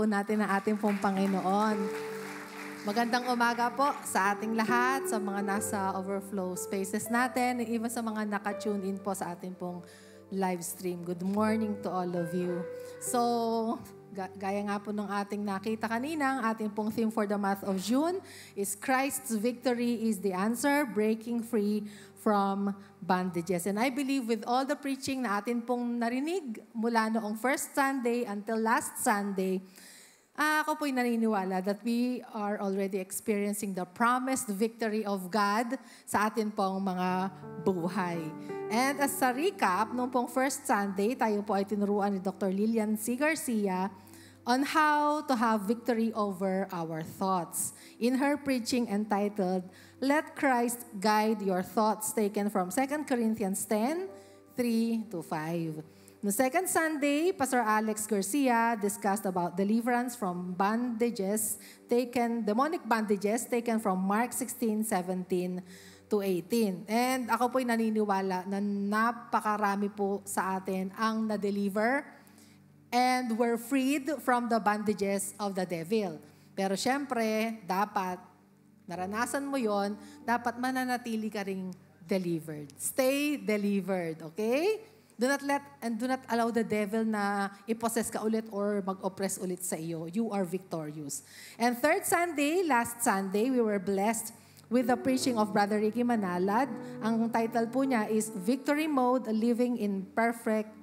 po natin ang ating pong Panginoon. Magandang umaga po sa ating lahat, sa mga nasa overflow spaces natin, even sa mga naka-tune in po sa ating pong live stream. Good morning to all of you. So, gaya nga po ng ating nakita kanina, ang ating pong theme for the month of June is Christ's victory is the answer, breaking free from bondages. And I believe with all the preaching na atin pong narinig mula noong first Sunday until last Sunday, ako po'y naniniwala that we are already experiencing the promised victory of God sa atin pong mga buhay. And as a recap, noong pong first Sunday, tayo po ay tinuruan ni Dr. Lilian C. Garcia on how to have victory over our thoughts. In her preaching entitled, Let Christ Guide Your Thoughts, taken from 2 Corinthians 10:3-5. No second Sunday, Pastor Alex Garcia discussed about deliverance from bondages, demonic bondages taken from Mark 16:17-18. And ako po'y naniniwala na napakarami po sa atin ang na-deliver and were freed from the bondages of the devil. Pero syempre, dapat naranasan mo yon, dapat mananatili ka ring delivered. Stay delivered, okay? Do not allow the devil na i-possess ka ulit or mag-oppress ulit sa iyo. You are victorious. And third Sunday, last Sunday, we were blessed with the preaching of Brother Ricky Manalad. Ang title po niya is Victory Mode, Living in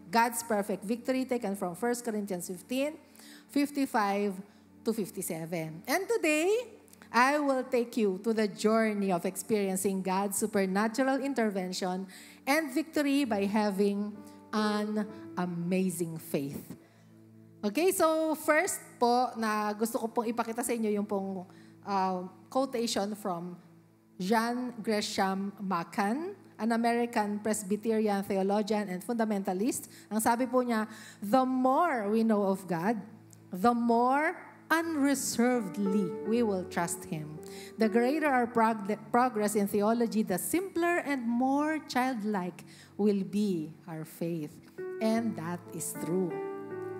God's Perfect Victory, taken from 1 Corinthians 15:55-57. And today, I will take you to the journey of experiencing God's supernatural intervention and victory by having an amazing faith. Okay, so first po na gusto ko pong ipakita sa inyo yung pong quotation from John Gresham Machen, an American Presbyterian theologian and fundamentalist. Ang sabi po niya, the more we know of God, the more unreservedly we will trust Him. The greater our progress in theology, the simpler and more childlike will be our faith. And that is true.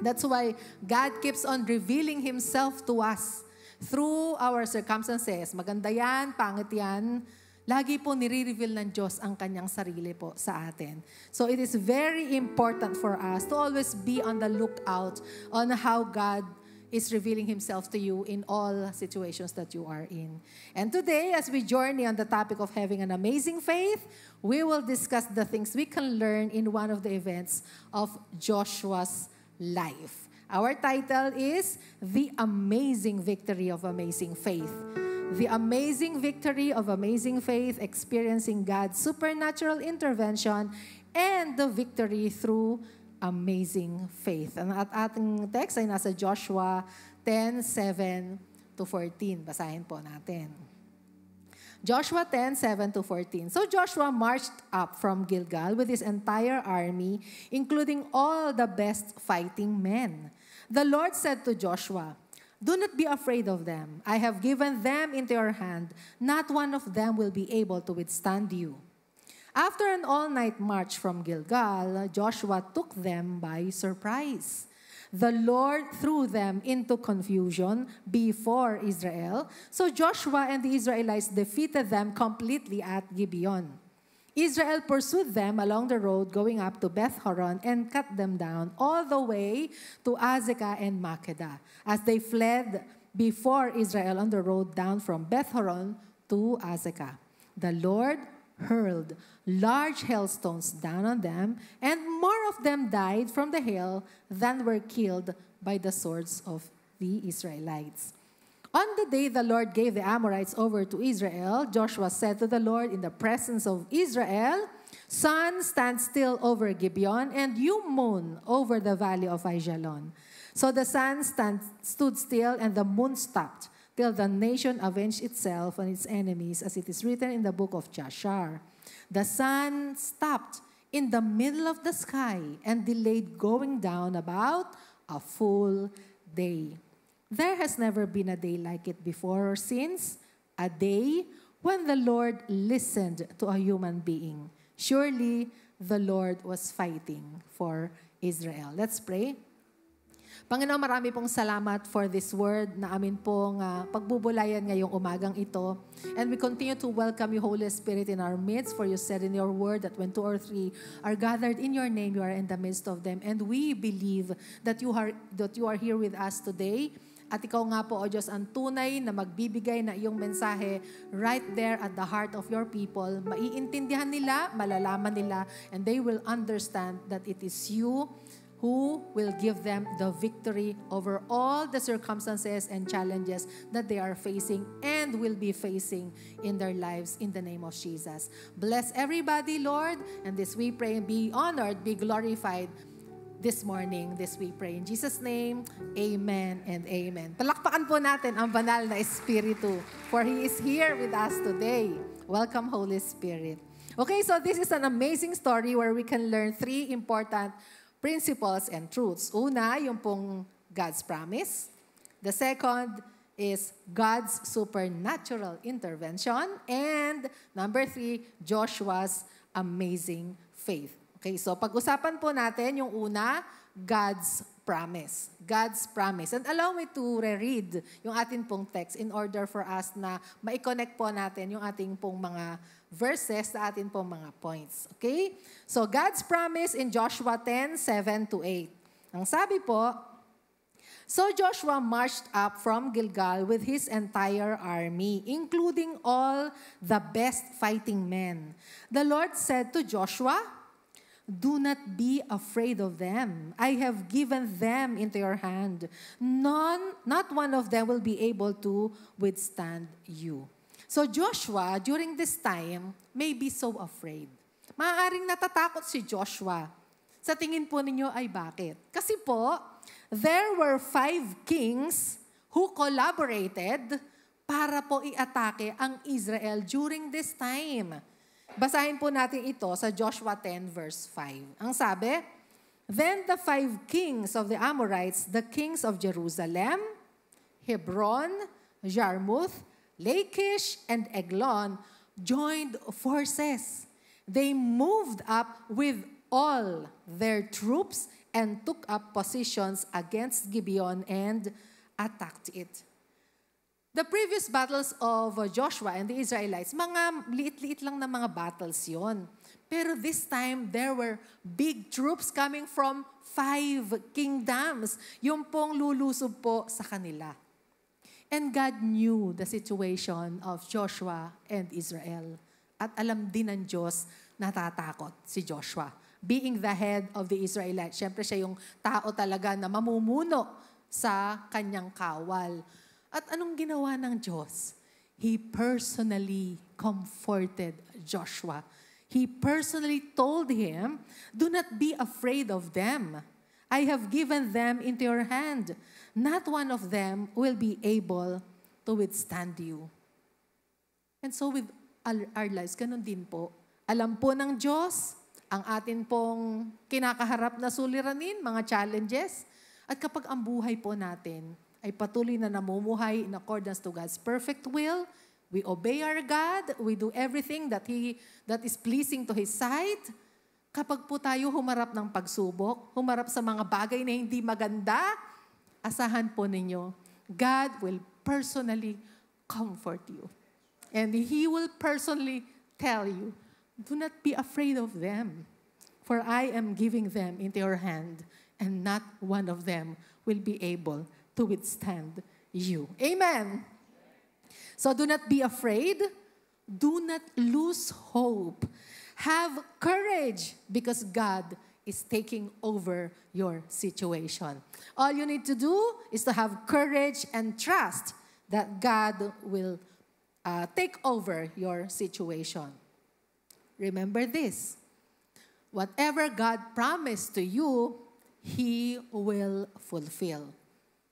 That's why God keeps on revealing Himself to us through our circumstances. Maganda yan, pangit yan. Lagi po nire-reveal ng Diyos ang Kanyang sarili po sa atin. So it is very important for us to always be on the lookout on how God is revealing Himself to you in all situations that you are in. And today, as we journey on the topic of having an amazing faith, we will discuss the things we can learn in one of the events of Joshua's life. Our title is The Amazing Victory of Amazing Faith. The amazing victory of amazing faith, experiencing God's supernatural intervention, and the victory through amazing faith. Ang ating text ay nasa Joshua 10:7-14. Basahin po natin. Joshua 10:7-14. So Joshua marched up from Gilgal with his entire army, including all the best fighting men. The Lord said to Joshua, "Do not be afraid of them. I have given them into your hand. Not one of them will be able to withstand you." After an all-night march from Gilgal, Joshua took them by surprise. The Lord threw them into confusion before Israel, so Joshua and the Israelites defeated them completely at Gibeon. Israel pursued them along the road going up to Beth-horon and cut them down all the way to Azekah and Makkedah as they fled before Israel on the road down from Beth-horon to Azekah. The Lord hurled large hailstones down on them, and more of them died from the hail than were killed by the swords of the Israelites. On the day the Lord gave the Amorites over to Israel, Joshua said to the Lord in the presence of Israel, "Sun, stand still over Gibeon, and you moon over the valley of Aijalon." So the sun stood still, and the moon stopped, till the nation avenged itself on its enemies, as it is written in the book of Jashar. The sun stopped in the middle of the sky and delayed going down about a full day. There has never been a day like it before or since, a day when the Lord listened to a human being. Surely the Lord was fighting for Israel. Let's pray. Panginoon, marami pong salamat for this word na amin pong pagbubulayan ngayong umagang ito. And we continue to welcome you, Holy Spirit, in our midst. For you said in your word that when 2 or 3 are gathered in your name, you are in the midst of them. And we believe that you are here with us today. At ikaw nga po, O Diyos, ang tunay na magbibigay na iyong mensahe right there at the heart of your people. Maiintindihan nila, malalaman nila, and they will understand that it is you who will give them the victory over all the circumstances and challenges that they are facing and will be facing in their lives in the name of Jesus. Bless everybody, Lord, and this we pray, be honored, be glorified this morning. This we pray in Jesus' name. Amen and amen. Palakpakan po natin ang banal na Espiritu, for He is here with us today. Welcome, Holy Spirit. Okay, so this is an amazing story where we can learn 3 important principles and truths. Una, yung pong God's promise. The second is God's supernatural intervention. And number 3, Joshua's amazing faith. Okay, so pag-usapan po natin yung una, God's promise. God's promise. And allow me to reread yung atin pong text in order for us na ma-connect po natin yung ating pong mga verses sa atin pong mga points. Okay? So, God's promise in Joshua 10:7-8. Ang sabi po, so Joshua marched up from Gilgal with his entire army, including all the best fighting men. The Lord said to Joshua, do not be afraid of them. I have given them into your hand. Not one of them will be able to withstand you. So Joshua, during this time, may be so afraid. Maaaring natatakot si Joshua. Sa tingin po ninyo ay bakit? Kasi po, there were 5 kings who collaborated para po i-atake ang Israel during this time. Basahin po natin ito sa Joshua 10 verse 5. Ang sabi, then the 5 kings of the Amorites, the kings of Jerusalem, Hebron, Jarmuth, Lachish, and Eglon, joined forces. They moved up with all their troops and took up positions against Gibeon and attacked it. The previous battles of Joshua and the Israelites, mga liit-liit lang na mga battles yon. Pero this time, there were big troops coming from 5 kingdoms. Yung pong lulusob po sa kanila. And God knew the situation of Joshua and Israel. At alam din ng Diyos, natatakot si Joshua. Being the head of the Israelites, syempre siya yung tao talaga na mamumuno sa kanyang kawal. At anong ginawa ng Diyos? He personally comforted Joshua. He personally told him, do not be afraid of them. I have given them into your hand. Not one of them will be able to withstand you. And so with our lives, ganun din po. Alam po ng Diyos ang atin pong kinakaharap na suliranin, mga challenges. At kapag ang buhay po natin ay patuloy na namumuhay in accordance to God's perfect will, we obey our God, we do everything that is pleasing to His sight. Kapag po tayo humarap ng pagsubok, humarap sa mga bagay na hindi maganda, asahan po ninyo, God will personally comfort you. And He will personally tell you, do not be afraid of them, for I am giving them into your hand, and not one of them will be able to withstand you. Amen. So do not be afraid. Do not lose hope. Have courage because God is taking over your situation. All you need to do is to have courage and trust that God will take over your situation. Remember this. Whatever God promised to you, He will fulfill.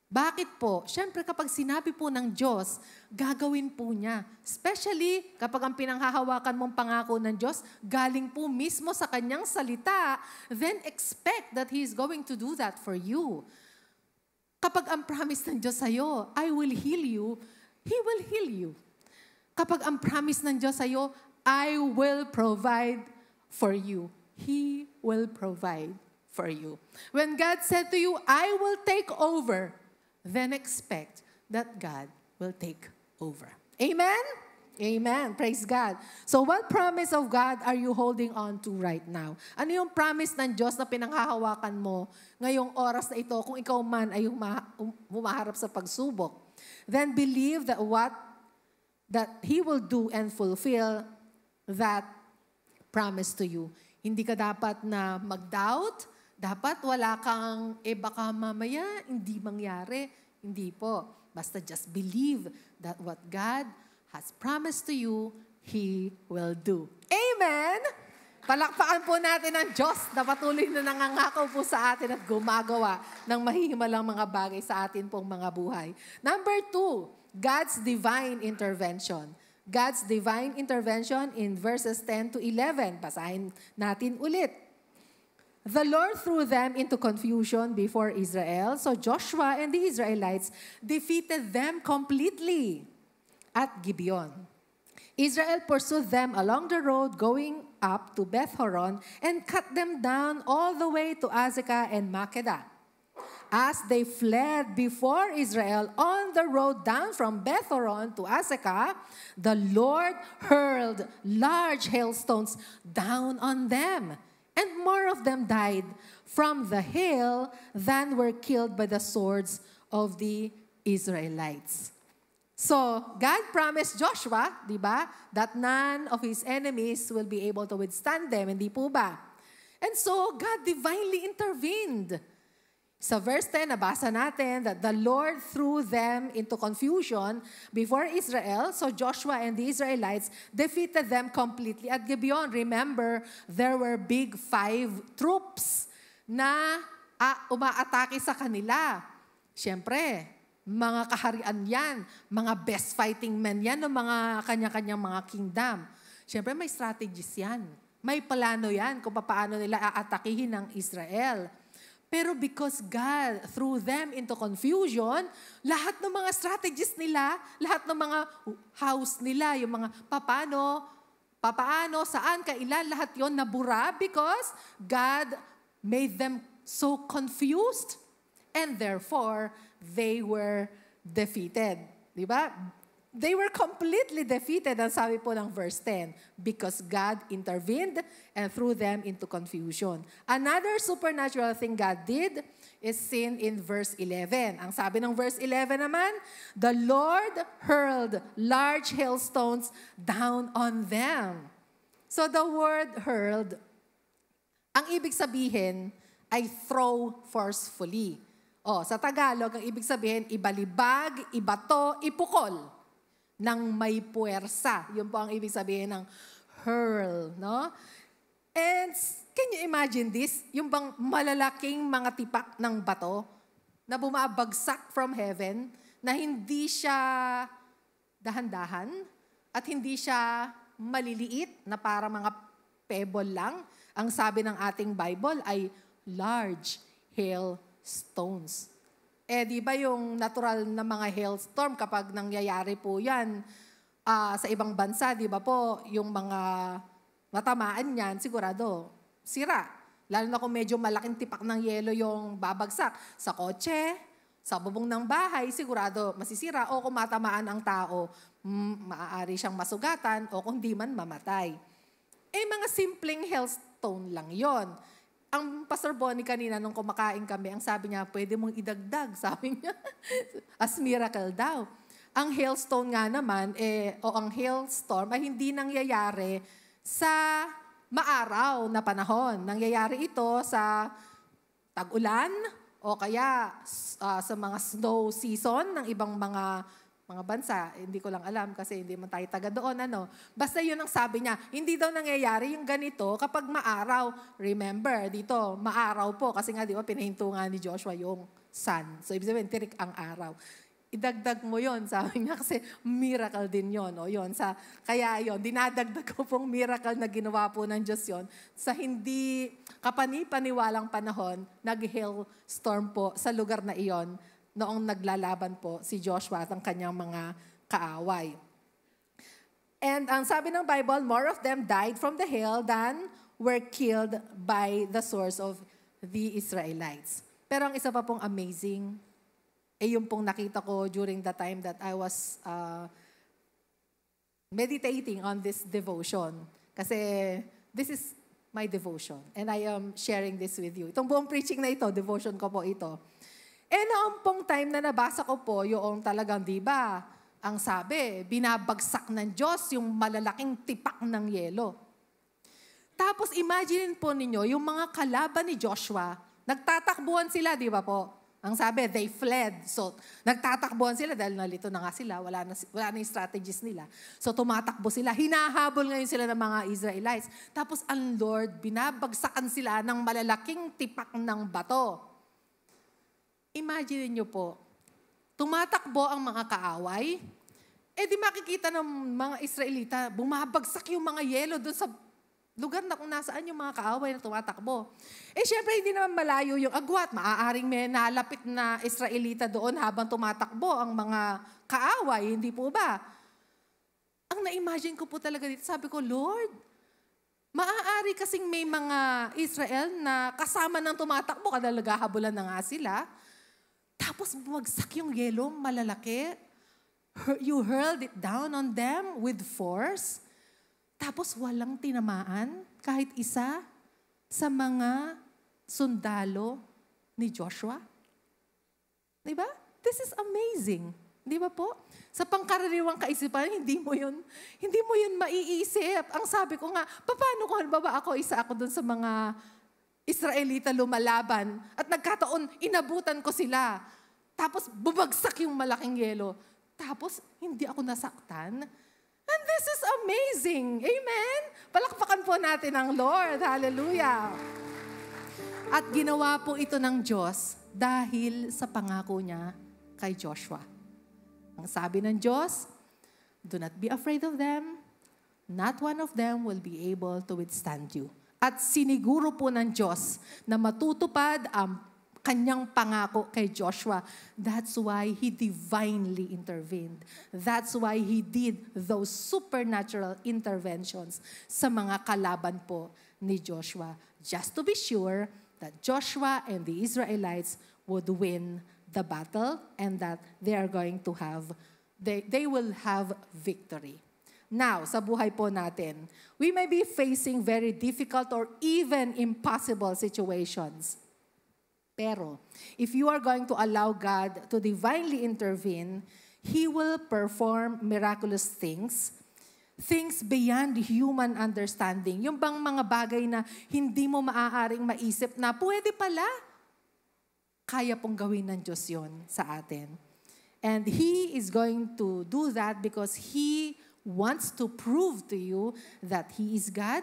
Bakit po? Siyempre kapag sinabi po ng Diyos, gagawin po niya. Especially kapag ang pinanghahawakan mong pangako ng Diyos, galing po mismo sa kanyang salita, then expect that He is going to do that for you. Kapag ang promise ng Diyos sa'yo, I will heal you, He will heal you. Kapag ang promise ng Diyos sa'yo, I will provide for you, He will provide for you. When God said to you, I will take over, then expect that God will take over. Amen? Amen. Praise God. So what promise of God are you holding on to right now? Ano yung promise ng Diyos na pinanghahawakan mo ngayong oras na ito kung ikaw man ay humaharap sa pagsubok? Then believe that He will do and fulfill that promise to you. Hindi ka dapat na mag-doubt. Dapat wala kang, baka mamaya hindi mangyari. Hindi po. Basta just believe that what God has promised to you, He will do. Amen! Palakpakan po natin ang Diyos na patuloy na nangangako po sa atin at gumagawa ng mahihimalang mga bagay sa atin pong mga buhay. Number 2, God's divine intervention. God's divine intervention in verses 10 to 11. Basahin natin ulit. The Lord threw them into confusion before Israel, so Joshua and the Israelites defeated them completely at Gibeon. Israel pursued them along the road going up to Beth-horon and cut them down all the way to Azekah and Makkedah. As they fled before Israel on the road down from Beth-horon to Azekah, the Lord hurled large hailstones down on them, and more of them died from the hail than were killed by the swords of the Israelites. So, God promised Joshua, di ba, that none of his enemies will be able to withstand them. Hindi po ba? And so, God divinely intervened. Sa verse 10, nabasa natin that the Lord threw them into confusion before Israel. So Joshua and the Israelites defeated them completely at Gibeon. Remember, there were big 5 troops na umaatake sa kanila. Siyempre, mga kaharian yan, mga best fighting men yan, ng mga kanya-kanyang mga kingdom. Siyempre, may strategies yan. May plano yan kung paano nila aatakihin ng Israel. Pero because God threw them into confusion, lahat ng mga strategies nila, lahat ng mga house nila, yung mga papaano, saan, kailan, lahat yon nabura because God made them so confused and therefore they were defeated. Di ba? They were completely defeated, ang sabi po ng verse 10, because God intervened and threw them into confusion. Another supernatural thing God did is seen in verse 11. Ang sabi ng verse 11 naman, the Lord hurled large hailstones down on them. So the word hurled, ang ibig sabihin ay throw forcefully. Sa Tagalog, ang ibig sabihin, ibalibag, ibato, ipukol ng may puwersa. Yun po ang ibig sabihin ng hurl, no? And can you imagine this? Yung bang malalaking mga tipak ng bato na bumabagsak from heaven, na hindi siya dahan-dahan at hindi siya maliliit na para mga pebble lang. Ang sabi ng ating Bible ay large hailstones. Di ba yung natural na mga hailstorm, kapag nangyayari po yan sa ibang bansa, di ba po, yung mga matamaan yan, sigurado, sira. Lalo na kung medyo malaking tipak ng yelo yung babagsak sa kotse, sa bubong ng bahay, sigurado masisira. O kung matamaan ang tao, maaari siyang masugatan o kung di man mamatay. Mga simpleng hailstone lang yon. Ang Pastor Bonnie kanina, nung kumakain kami, ang sabi niya, pwede mong idagdag, sabi niya, as miracle daw. Ang hailstone nga naman, o ang hailstorm, ay hindi nangyayari sa maaraw na panahon. Nangyayari ito sa tag-ulan, o kaya sa mga snow season ng ibang mga bansa. Hindi ko lang alam kasi hindi man tayo taga doon. Basta yun ang sabi niya. Hindi daw nangyayari yung ganito kapag maaraw. Remember, dito, maaraw po. Kasi nga, di ba, pinahinto nga ni Joshua yung sun. So, ibig sabihin, tirik ang araw. Idagdag mo yon, sabi niya, kasi miracle din yon. Kaya yon, dinadagdag ko pong miracle na ginawa po ng Diyos yon sa hindi kapani-paniwalang panahon, nag-hailstorm po sa lugar na iyon noong naglalaban po si Joshua at ang kanyang mga kaaway. And ang sabi ng Bible, more of them died from the hail than were killed by the swords of the Israelites. Pero ang isa pa pong amazing, yung pong nakita ko during the time that I was meditating on this devotion. Kasi this is my devotion and I am sharing this with you. Itong buong preaching na ito, devotion ko po ito. Noong pong time na nabasa ko po, yung talagang, di ba, ang sabi, binabagsak ng Diyos yung malalaking tipak ng yelo. Tapos imagine po ninyo, yung mga kalaban ni Joshua, nagtatakbuhan sila, di ba po? Ang sabi, they fled. So, nagtatakbuhan sila dahil nalito na nga sila. Wala na yung strategies nila. So, tumatakbo sila. Hinahabol ngayon sila ng mga Israelites. Tapos, ang Lord, binabagsakan sila ng malalaking tipak ng bato. Imagine niyo po, tumatakbo ang mga kaaway. Di makikita ng mga Israelita, bumabagsak yung mga yelo doon sa lugar na kung nasaan yung mga kaaway na tumatakbo. Syempre, hindi naman malayo yung agwat. Maaaring may nalapit na Israelita doon habang tumatakbo ang mga kaaway. Hindi po ba? Ang na-imagine ko po talaga dito, sabi ko, Lord, maaari kasing may mga Israel na kasama ng tumatakbo, kada naghahabulan na nga sila. Tapos bumagsak yung yelo, malalaki. You hurled it down on them with force. Tapos walang tinamaan kahit isa sa mga sundalo ni Joshua. Diba? This is amazing. Di ba po? Sa pangkaraniwang kaisipan, hindi mo yun maiisip. Ang sabi ko nga, paano kung halimbawa isa ako dun sa mga Israelita lumalaban at nagkataon, inabutan ko sila. Tapos bubagsak yung malaking yelo. Tapos hindi ako nasaktan. And this is amazing. Amen? Palakpakan po natin ang Lord. Hallelujah. At ginawa po ito ng Diyos dahil sa pangako niya kay Joshua. Ang sabi ng Diyos, do not be afraid of them. Not one of them will be able to withstand you. At siniguro po ng Diyos na matutupad ang kanyang pangako kay Joshua. That's why He divinely intervened. That's why He did those supernatural interventions sa mga kalaban po ni Joshua. Just to be sure that Joshua and the Israelites would win the battle and that they will have victory. Now, sa buhay po natin, we may be facing very difficult or even impossible situations. Pero, if you are going to allow God to divinely intervene, He will perform miraculous things beyond human understanding. Yung bang mga bagay na hindi mo maaaring maisip na pwede pala, kaya pong gawin ng Diyos yun sa atin. And He is going to do that because He wants to prove to you that He is God,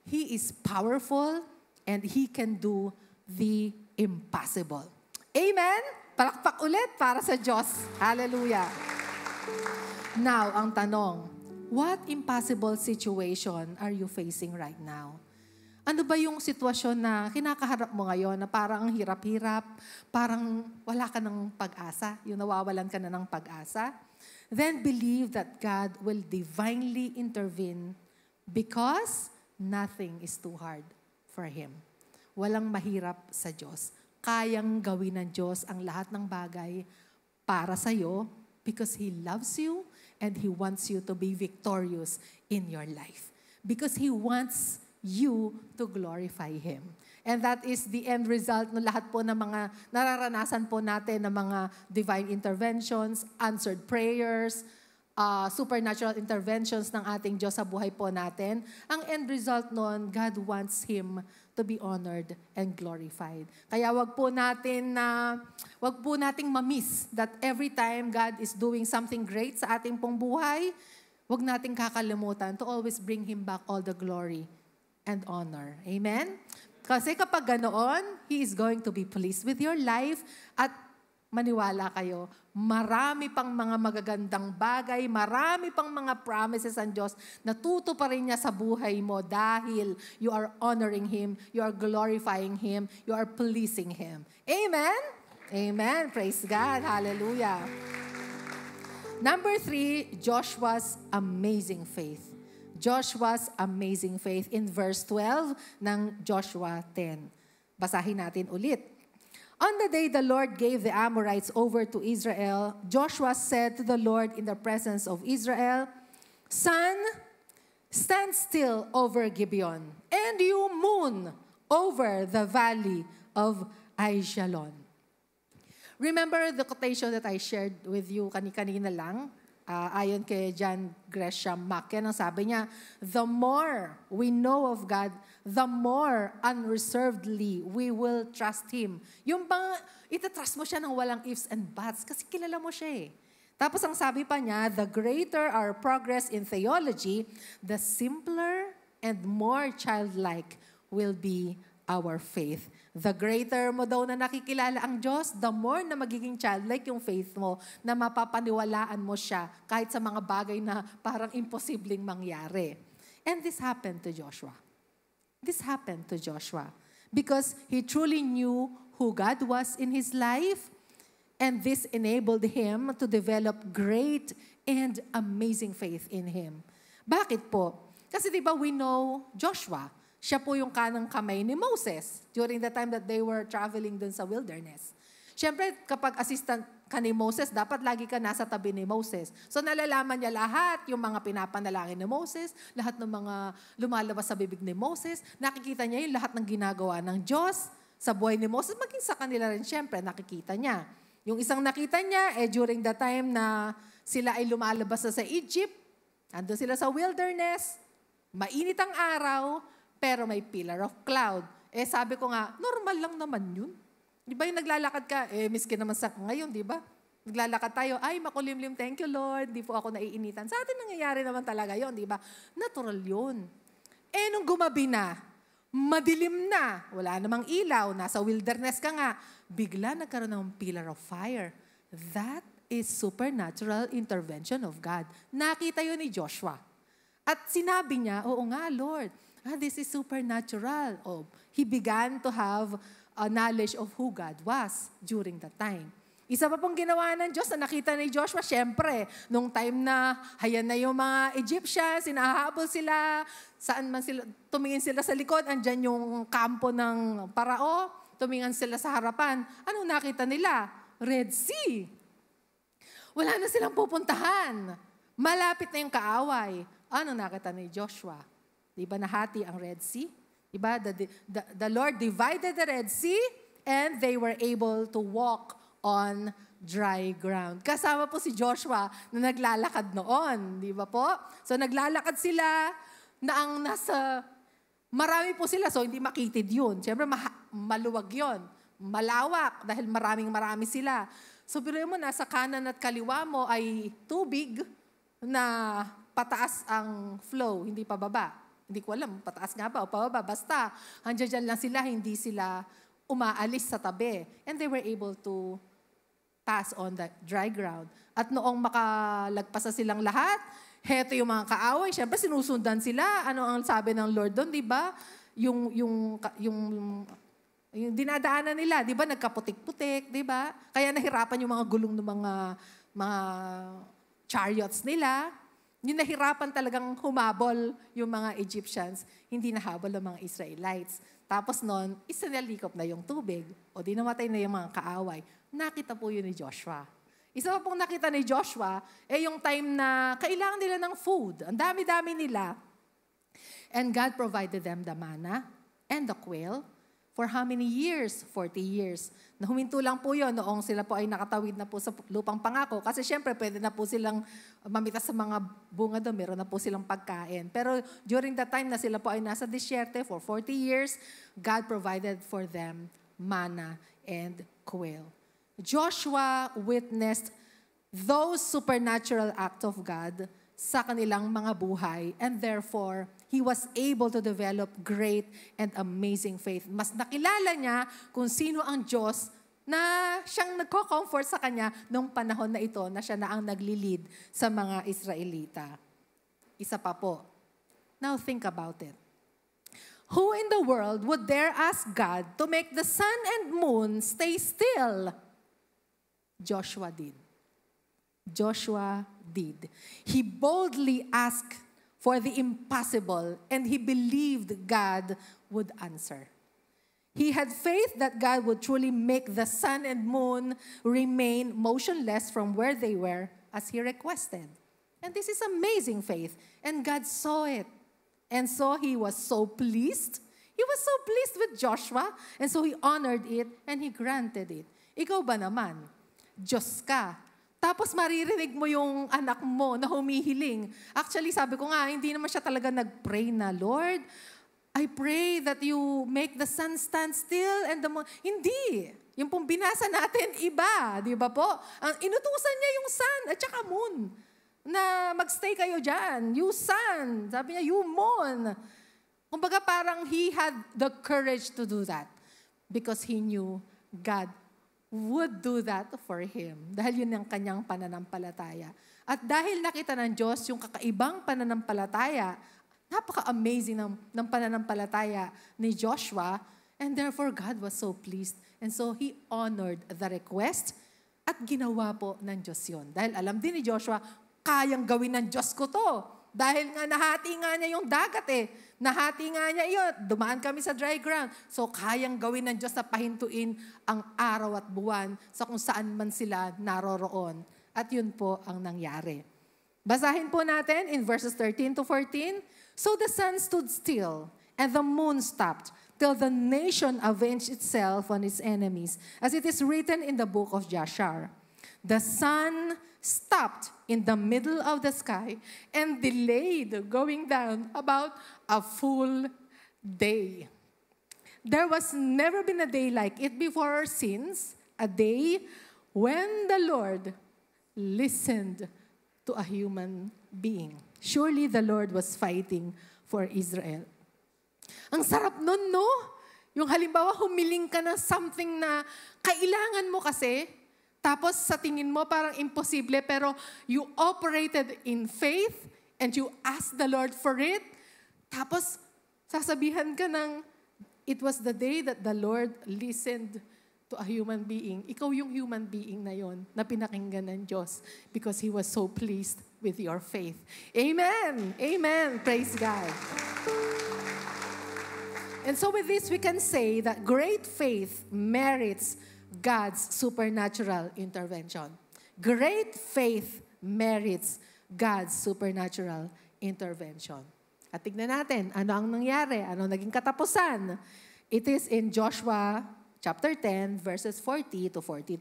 He is powerful, and He can do the impossible. Amen? Palakpak ulit para sa Diyos. Hallelujah. Now, ang tanong, what impossible situation are you facing right now? Ano ba yung sitwasyon na kinakaharap mo ngayon na parang ang hirap-hirap, parang wala ka ng pag-asa, yung nawawalan ka na ng pag-asa? Then believe that God will divinely intervene because nothing is too hard for Him. Walang mahirap sa Diyos. Kayang gawin ng Diyos ang lahat ng bagay para sa'yo because He loves you and He wants you to be victorious in your life. Because He wants you to glorify Him. And that is the end result ng lahat po ng mga nararanasan po natin ng mga divine interventions, answered prayers, supernatural interventions ng ating Diyos sa buhay po natin. Ang end result nun, God wants Him to be honored and glorified. Kaya wag po nating ma-miss that every time God is doing something great sa ating pong buhay, wag nating kakalimutan to always bring Him back all the glory and honor. Amen? Kasi kapag ganoon, He is going to be pleased with your life at maniwala kayo, marami pang mga magagandang bagay, marami pang mga promises ang Diyos na tutuparin niya sa buhay mo dahil you are honoring Him, you are glorifying Him, you are pleasing Him. Amen? Amen. Praise God. Hallelujah. Number 3, Joshua's amazing faith. Joshua's amazing faith in verse 12 ng Joshua 10. Basahin natin ulit. On the day the Lord gave the Amorites over to Israel, Joshua said to the Lord in the presence of Israel, Sun, stand still over Gibeon, and you, moon, over the valley of Ajalon. Remember the quotation that I shared with you kanina lang? Ayon kay John Gresham Machen, ang sabi niya, the more we know of God, the more unreservedly we will trust Him. Yung bang itatrust mo siya ng walang ifs and buts kasi kilala mo siya eh. Tapos ang sabi pa niya, the greater our progress in theology, the simpler and more childlike will be our faith. The greater mo daw na nakikilala ang Diyos, the more na magiging childlike yung faith mo, na mapapaniwalaan mo siya kahit sa mga bagay na parang imposibleng mangyari. And this happened to Joshua. This happened to Joshua because he truly knew who God was in his life, and this enabled him to develop great and amazing faith in Him. Bakit po? Kasi di ba we know Joshua, siya po yung kanang kamay ni Moses during the time that they were traveling dun sa wilderness. Siyempre, kapag assistant ka ni Moses, dapat lagi ka nasa tabi ni Moses. So nalalaman niya lahat, yung mga pinapanalangin ni Moses, lahat ng mga lumalabas sa bibig ni Moses, nakikita niya yung lahat ng ginagawa ng Diyos sa buhay ni Moses, maging sa kanila rin siyempre, nakikita niya. Yung isang nakita niya, during the time na sila ay lumalabas sa Egypt, andun sila sa wilderness, mainit ang araw, pero may pillar of cloud. Sabi ko nga, normal lang naman yun. Di ba yung naglalakad ka, miskin naman sa ngayon, di ba? Naglalakad tayo, ay makulimlim, thank you Lord, di po ako naiinitan. Sa atin nangyayari naman talaga yon, di ba? Natural yun. Nung gumabi na, madilim na, wala namang ilaw, nasa wilderness ka nga, bigla nagkaroon ng pillar of fire. That is supernatural intervention of God. Nakita yun ni Joshua. At sinabi niya, oo nga Lord, this is supernatural. He began to have a knowledge of who God was during that time. Isa pa pong ginawa ng Diyos na nakita ni Joshua, syempre, nung time na hayan na yung mga Egyptians, sinahabol sila, saan man sila, tumingin sila sa likod, andyan yung kampo ng Parao, tumingin sila sa harapan. Anong nakita nila? Red Sea. Wala na silang pupuntahan. Malapit na yung kaaway. Anong nakita ni Joshua? Di ba nahati ang Red Sea? Di ba? The Lord divided the Red Sea and they were able to walk on dry ground. Kasama po si Joshua na naglalakad noon. Di ba po? So naglalakad sila na ang nasa, marami po sila so hindi makitid yun. Siyempre maluwag yun. Malawak dahil marami sila. So biruin mo, nasa kanan at kaliwa mo ay tubig na pataas ang flow, hindi pa baba. Hindi ko alam, pataas nga ba o pababa. Basta, dyan lang sila, hindi sila umaalis sa tabi. And they were able to pass on the dry ground. At noong makalagpas na silang lahat, heto yung mga kaaway. Siyempre, sinusundan sila. Ano ang sabi ng Lord doon, di ba? Yung dinadaanan nila, di ba? Nagkaputik-putik, di ba? Kaya nahirapan yung mga gulong ng mga chariots nila. Yung nahirapan talagang humabol yung mga Egyptians, hindi nahabol ang mga Israelites. Tapos noon, isinalikop na yung tubig. O di namatay na yung mga kaaway. Nakita po yun ni Joshua. Isa pa pong nakita ni Joshua, yung time na kailangan nila ng food. Ang dami-dami nila. And God provided them the manna and the quail. For how many years? 40 years. Na huminto lang po yun noong sila po ay nakatawid na po sa lupang pangako. Kasi syempre, pwede na po silang mamitas sa mga bunga doon. Meron na po silang pagkain. Pero during that time na sila po ay nasa disyerte for 40 years, God provided for them manna and quail. Joshua witnessed those supernatural acts of God sa kanilang mga buhay, and therefore, he was able to develop great and amazing faith. Mas nakilala niya kung sino ang Diyos na siyang nagko-comfort sa kanya nung panahon na ito na siya na ang naglilid sa mga Israelita. Isa pa po. Now think about it. Who in the world would dare ask God to make the sun and moon stay still? Joshua did. Joshua did. He boldly asked for the impossible and he believed God would answer. He had faith that God would truly make the sun and moon remain motionless from where they were as He requested. And this is amazing faith. And God saw it. And so He was so pleased. He was so pleased with Joshua. And so He honored it and He granted it. Ikaw ba naman? Diyos ka. Tapos maririnig mo yung anak mo na humihiling. Actually, sabi ko nga, hindi naman siya talaga nag-pray na, Lord, I pray that you make the sun stand still and the moon. Hindi. Yung pong binasa natin, iba. Di ba po? Ang inutusan niya yung sun at saka moon. Na magstay kayo dyan. You sun. Sabi niya, you moon. Kumbaga parang he had the courage to do that. Because he knew God would do that for him. Dahil yun ang kanyang pananampalataya. At dahil nakita ng Diyos yung kakaibang pananampalataya, napaka-amazing ng pananampalataya ni Joshua, and therefore God was so pleased. And so He honored the request at ginawa po ng Diyos yun. Dahil alam din ni Joshua, kayang gawin ng Diyos ko to. Dahil nga nahati nga niya yung dagat eh. Nahati nga niya yun. Dumaan kami sa dry ground. So kayang gawin ng Diyos na pahintuin ang araw at buwan sa kung saan man sila naroroon. At yun po ang nangyari. Basahin po natin in verses 13 to 14. So the sun stood still, and the moon stopped, till the nation avenged itself on its enemies, as it is written in the book of Jashar. The sun stopped in the middle of the sky and delayed going down about a full day. There was never been a day like it before or since, a day when the Lord listened to a human being. Surely the Lord was fighting for Israel. Ang sarap nun, no? Yung halimbawa, humiling ka ng something na kailangan mo kasi, tapos sa tingin mo parang imposible, pero you operated in faith and you asked the Lord for it. Tapos sasabihan ka ng, it was the day that the Lord listened to a human being. Ikaw yung human being na yon na pinakinggan ng Diyos because He was so pleased with your faith. Amen! Amen! Praise God! And so with this, we can say that great faith merits God's supernatural intervention. Great faith merits God's supernatural intervention. At tignan natin, ano ang nangyari? Ano naging katapusan? It is in Joshua chapter 10, verses 40 to 42.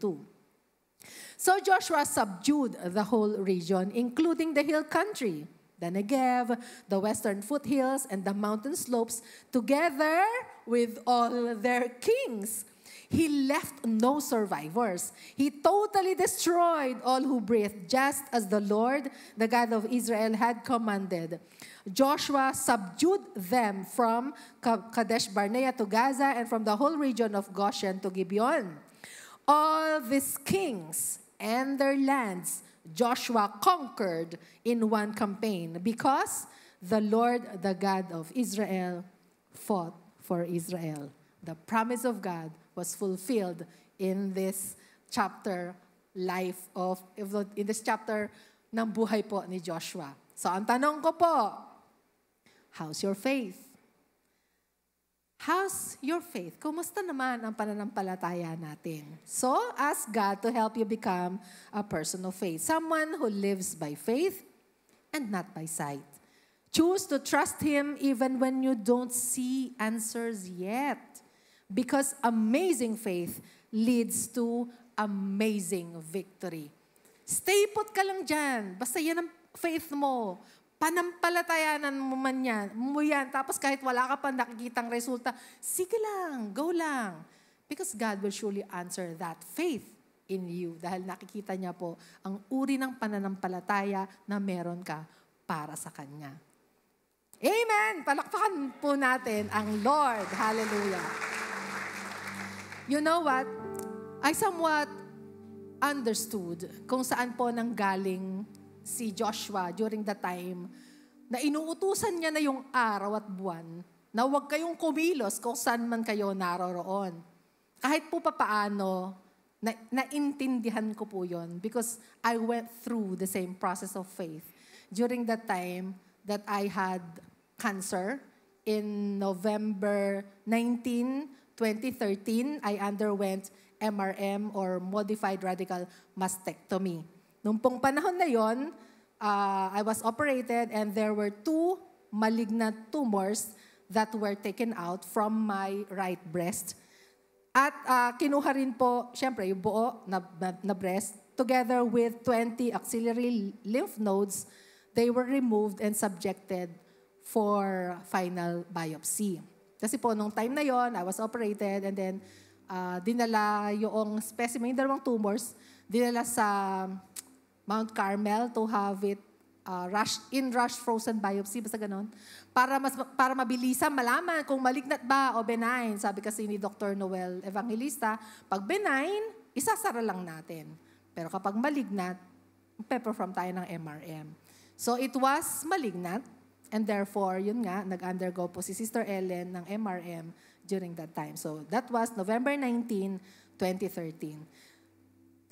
So Joshua subdued the whole region, including the hill country, the Negev, the western foothills, and the mountain slopes, together with all their kings. He left no survivors. He totally destroyed all who breathed, just as the Lord, the God of Israel, had commanded. Joshua subdued them from Kadesh Barnea to Gaza and from the whole region of Goshen to Gibeon. All these kings and their lands Joshua conquered in one campaign because the Lord, the God of Israel, fought for Israel. The promise of God was fulfilled in this chapter in this chapter ng buhay po ni Joshua. So ang tanong ko po, how's your faith? How's your faith? Kumusta naman ang pananampalataya natin? So, ask God to help you become a person of faith. Someone who lives by faith and not by sight. Choose to trust Him even when you don't see answers yet. Because amazing faith leads to amazing victory. Stay put ka lang dyan. Basta yan ang faith mo. Panampalatayanan mo yan. Tapos kahit wala ka pa nakikitang resulta, sige lang, go lang. Because God will surely answer that faith in you. Dahil nakikita niya po ang uri ng pananampalataya na meron ka para sa Kanya. Amen! Palakpakan po natin ang Lord. Hallelujah. You know what? I somewhat understood kung saan po nanggaling si Joshua during the time na inuutusan niya na yung araw at buwan na huwag kayong kumilos kung saan man kayo naroroon. Kahit po papaano, naintindihan ko po yon because I went through the same process of faith during that time that I had cancer in November 19, 2013, I underwent MRM or Modified Radical Mastectomy. Nung pong panahon na yon, I was operated and there were 2 malignant tumors that were taken out from my right breast. At kinuha rin po, syempre, yung buo na breast, together with 20 axillary lymph nodes, they were removed and subjected for final biopsy. Kasi po, nung time na yon, I was operated and then dinala yung specimen, yung 2 tumors, dinala sa Mount Carmel to have it rush frozen biopsy, basta ganon. Para mabilisan malaman kung malignant ba o benign. Sabi kasi ni Dr. Noel Evangelista, pag benign, isasara lang natin. Pero kapag malignant, perform tayo ng MRM. So it was malignant, and therefore, yun nga, nag-undergo po si Sister Ellen ng MRM during that time. So that was November 19, 2013.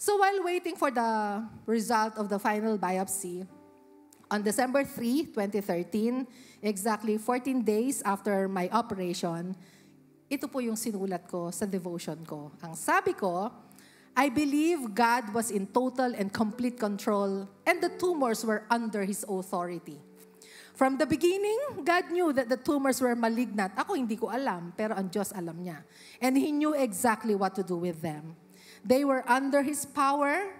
So while waiting for the result of the final biopsy, on December 3, 2013, exactly 14 days after my operation, ito po yung sinulat ko sa devotion ko. Ang sabi ko, I believe God was in total and complete control and the tumors were under His authority. From the beginning, God knew that the tumors were malignant. Ako hindi ko alam, pero ang Diyos alam niya. And He knew exactly what to do with them. They were under His power,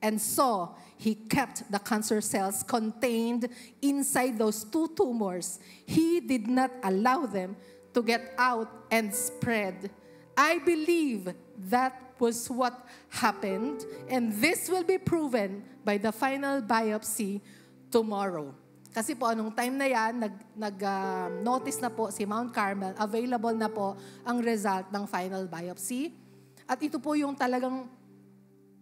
and so He kept the cancer cells contained inside those 2 tumors. He did not allow them to get out and spread. I believe that was what happened, and this will be proven by the final biopsy tomorrow. Kasi po, anong time na yan, nag-notice na po si Mount Carmel, available na po ang result ng final biopsy. At ito po yung talagang,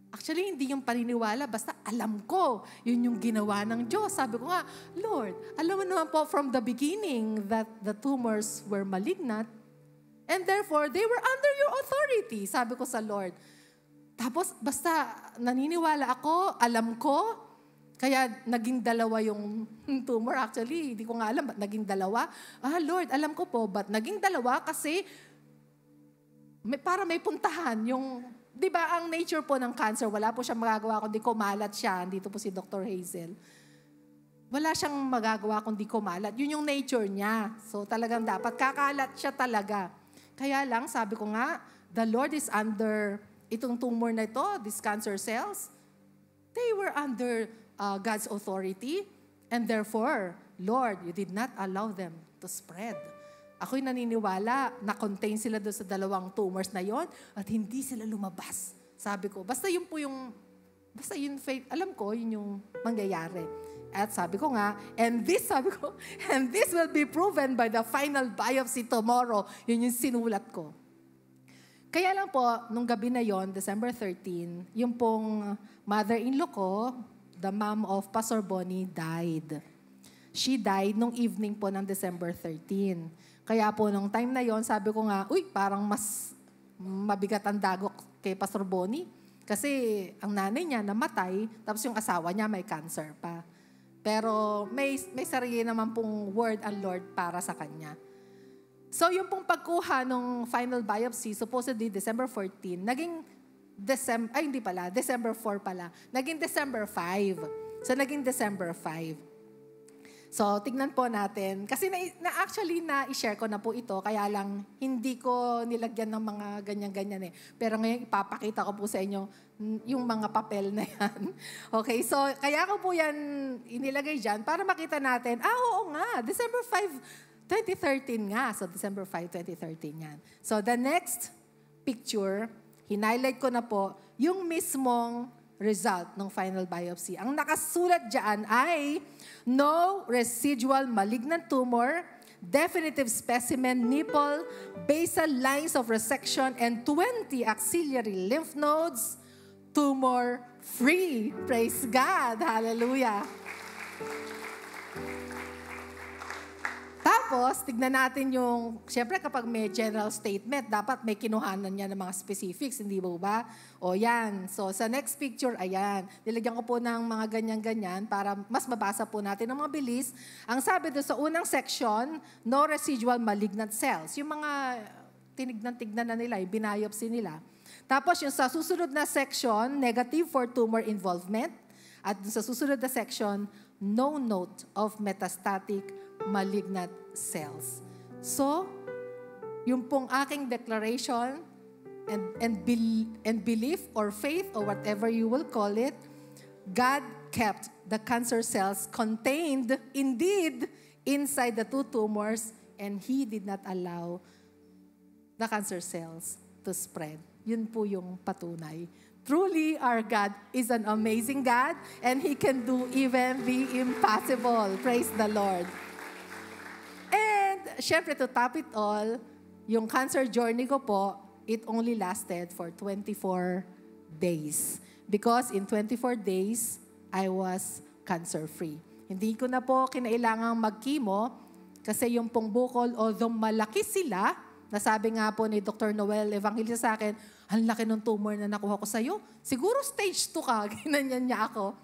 actually, hindi yung paniniwala, basta alam ko, yun yung ginawa ng Diyos. Sabi ko nga, Lord, alam mo naman po from the beginning that the tumors were malignant, and therefore, they were under your authority. Sabi ko sa Lord. Tapos, basta naniniwala ako, alam ko, kaya naging 2 yung tumor. Actually, hindi ko nga alam ba't naging 2. Lord, alam ko po, ba't naging 2? Kasi para may puntahan yung, di ba ang nature po ng cancer, wala po siyang magagawa kundi kumalat siya. Dito po si Dr. Hazel. Wala siyang magagawa kundi kumalat. Yun yung nature niya. So talagang dapat kakalat siya talaga. Kaya lang, sabi ko nga, the Lord is under itong tumor na ito, these cancer cells. They were under God's authority, and therefore, Lord, you did not allow them to spread. Ako'y naniniwala na contain sila doon sa 2 tumors na yon at hindi sila lumabas. Sabi ko, basta yun faith, alam ko, yun yung mangyayari. At sabi ko nga, and this will be proven by the final biopsy tomorrow. Yun yung sinulat ko. Kaya lang po, nung gabi na yon, December 13, yung pong mother-in-law ko, the mom of Pastor Bonnie, died. She died nung evening po ng December 13. Kaya po nung time na yon, sabi ko nga, parang mas mabigat ang dagok kay Pastor Bonnie. Kasi ang nanay niya namatay, tapos yung asawa niya may cancer pa. Pero may sarili naman pong word ang Lord para sa kanya. So yung pong pagkuha ng final biopsy, supposedly December 14, December 4 pala. Naging December 5. So, naging December 5. So, tignan po natin. Kasi actually, na-share ko na po ito. Kaya lang, hindi ko nilagyan ng mga ganyan-ganyan eh. Pero ngayon, ipapakita ko po sa inyo yung mga papel na yan. Okay, so, kaya ko po yan inilagay dyan para makita natin, oo nga, December 5, 2013 nga. So, December 5, 2013 yan. So, the next picture, hinighlight ko na po yung mismong result ng final biopsy. Ang nakasulat dyan ay no residual malignant tumor, definitive specimen nipple, basal lines of resection, and 20 axillary lymph nodes, tumor-free. Praise God! Hallelujah! Tapos, tignan natin yung, siyempre kapag may general statement, dapat may kinuhanan niya ng mga specifics, hindi ba? O yan. So, sa next picture, ayan. Nilagyan ko po ng mga ganyan-ganyan para mas mabasa po natin ng mga bilis. Ang sabi doon sa unang section, no residual malignant cells. Yung mga tinignan-tignan na nila, binayopsy nila. Tapos yung sa susunod na section, negative for tumor involvement. At sa susunod na section, no note of metastatic malignant cells. So, yung pong aking declaration and belief or faith or whatever you will call it, God kept the cancer cells contained indeed inside the two tumors, and He did not allow the cancer cells to spread. Yun po yung patunay. Truly, our God is an amazing God, and He can do even the impossible. Praise the Lord. And, syempre, to top it all, yung cancer journey ko po, it only lasted for 24 days. Because in 24 days, I was cancer-free. Hindi ko na po kinailangang mag-chemo kasi yung pong bukol, although malaki sila, nasabi nga po ni Dr. Noel Evangelista sa akin, ang laki ng tumor na nakuha ko sa'yo. Siguro stage 2 ka, ginanyan niya ako.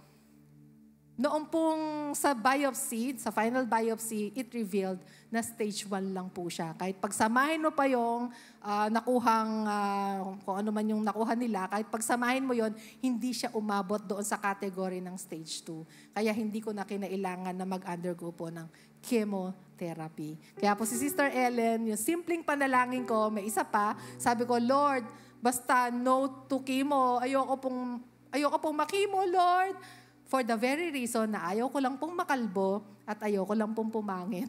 Noong pong sa biopsy, sa final biopsy, it revealed na stage 1 lang po siya. Kahit pagsamahin mo pa yung nakuhang, kung ano man yung nakuha nila, kahit pagsamahin mo yon, hindi siya umabot doon sa category ng stage 2. Kaya hindi ko na kinailangan na mag-undergo po ng chemotherapy. Kaya po si Sister Ellen, yung simpleng panalangin ko, may isa pa, sabi ko, Lord, basta no to chemo, ayoko pong makimo, Lord. For the very reason na ayaw ko lang pong makalbo at ayaw ko lang pong pumangit.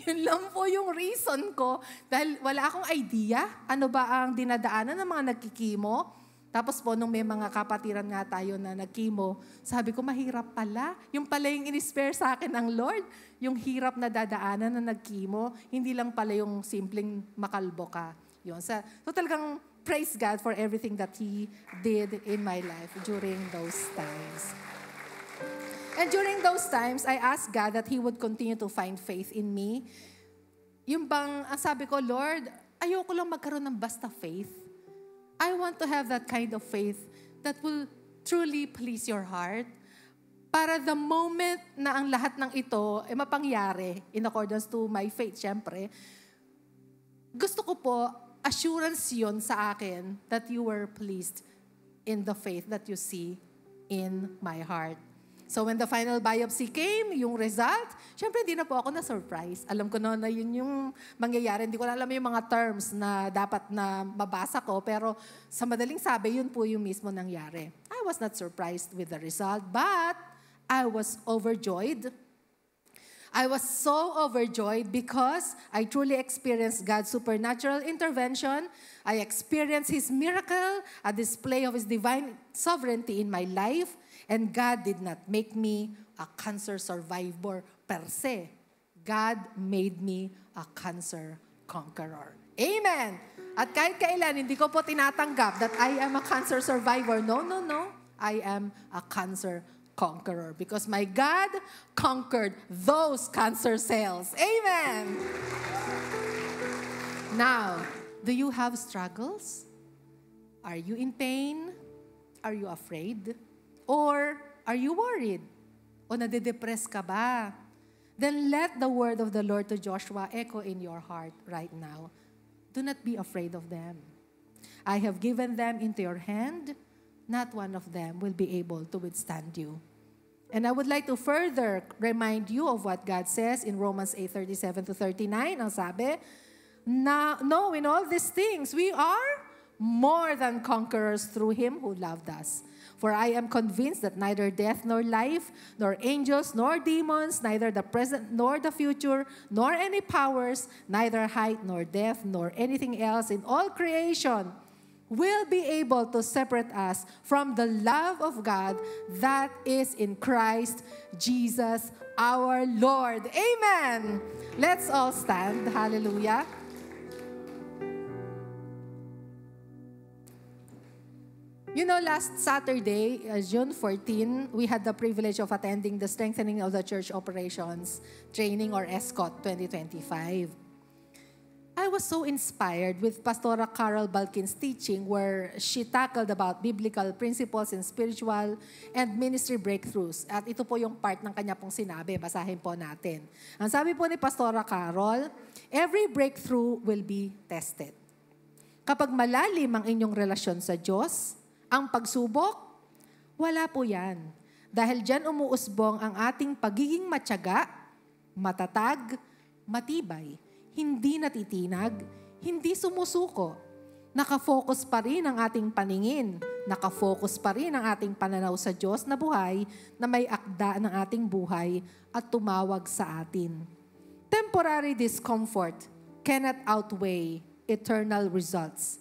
Yun lang po yung reason ko. Dahil wala akong idea ano ba ang dinadaanan ng mga nagkikimo. Tapos po, nung may mga kapatiran nga tayo na nagkimo, sabi ko, mahirap pala. Yung pala yung in-spare sa akin ng Lord. Yung hirap na dadaanan na nagkimo, hindi lang pala yung simpleng makalbo ka. Yun. So talagang praise God for everything that He did in my life during those times. And during those times, I asked God that He would continue to find faith in me. Yung bang, ang sabi ko, Lord, ayoko lang magkaroon ng basta faith. I want to have that kind of faith that will truly please your heart. Para the moment na ang lahat ng ito ay mapangyari in accordance to my faith, syempre, gusto ko po, assurance yun sa akin that you were pleased in the faith that you see in my heart. So when the final biopsy came, yung result, syempre hindi na po ako na-surprise. Alam ko na yun yung mangyayari. Hindi ko na alam yung mga terms na dapat na mabasa ko, pero sa madaling sabi, yun po yung mismo nangyari. I was not surprised with the result, but I was overjoyed. I was so overjoyed because I truly experienced God's supernatural intervention. I experienced His miracle, a display of His divine sovereignty in my life. And God did not make me a cancer survivor per se. God made me a cancer conqueror. Amen! At kahit kailan, hindi ko po tinatanggap that I am a cancer survivor. No, no, no. I am a cancer conqueror because my God conquered those cancer cells. Amen! Now, do you have struggles? Are you in pain? Are you afraid? Or are you worried? O nade-depress ka ba? Then let the word of the Lord to Joshua echo in your heart right now. Do not be afraid of them. I have given them into your hand. Not one of them will be able to withstand you. And I would like to further remind you of what God says in Romans 8:37-39. Ang sabi, no, in all these things, we are more than conquerors through Him who loved us. For I am convinced that neither death nor life, nor angels nor demons, neither the present nor the future, nor any powers, neither height nor depth, nor anything else in all creation will be able to separate us from the love of God that is in Christ Jesus our Lord. Amen! Let's all stand. Hallelujah. You know, last Saturday, June 14, we had the privilege of attending the Strengthening of the Church Operations Training or ESCOT 2025. I was so inspired with Pastora Carol Balkin's teaching where she tackled about biblical principles in spiritual and ministry breakthroughs. At ito po yung part ng kanya pong sinabi. Basahin po natin. Ang sabi po ni Pastora Carol, every breakthrough will be tested. Kapag malalim ang inyong relasyon sa Diyos, ang pagsubok, wala po yan. Dahil dyan umuusbong ang ating pagiging matyaga, matatag, matibay, hindi natitinag, hindi sumusuko. Nakafocus pa rin ang ating paningin, nakafocus pa rin ang ating pananaw sa Diyos na buhay na may akda ng ating buhay at tumawag sa atin. Temporary discomfort cannot outweigh eternal results.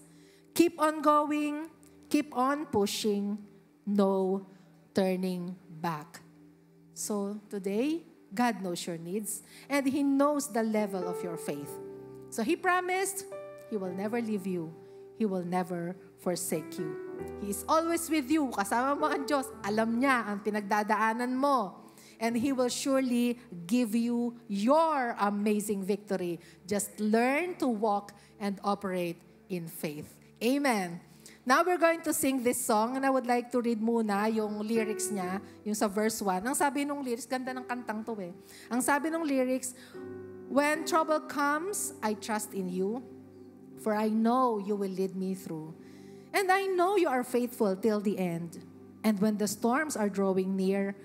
Keep on going, keep on pushing, no turning back. So today, God knows your needs and He knows the level of your faith. So He promised, He will never leave you. He will never forsake you. He is always with you. Kasama mo ang Diyos. Alam niya ang pinagdadaanan mo. And He will surely give you your amazing victory. Just learn to walk and operate in faith. Amen. Now we're going to sing this song and I would like to read muna yung lyrics niya, yung sa verse 1. Ang sabi ng lyrics, ganda ng kantang to eh. Ang sabi ng lyrics, when trouble comes, I trust in you, for I know you will lead me through. And I know you are faithful till the end. And when the storms are drawing near,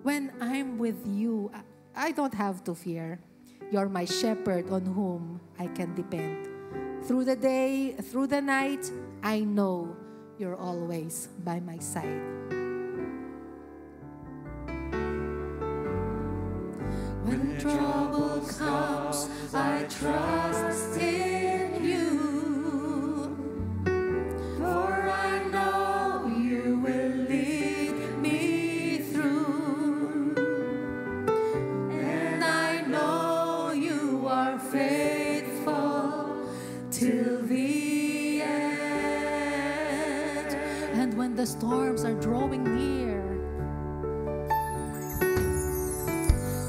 when I'm with you, I don't have to fear. You're my shepherd on whom I can depend. Through the day, through the night, I know you're always by my side. When trouble comes, I trust in you. For I know you will lead me through. And I know you are faithful till the end. And when the storms are drawing near,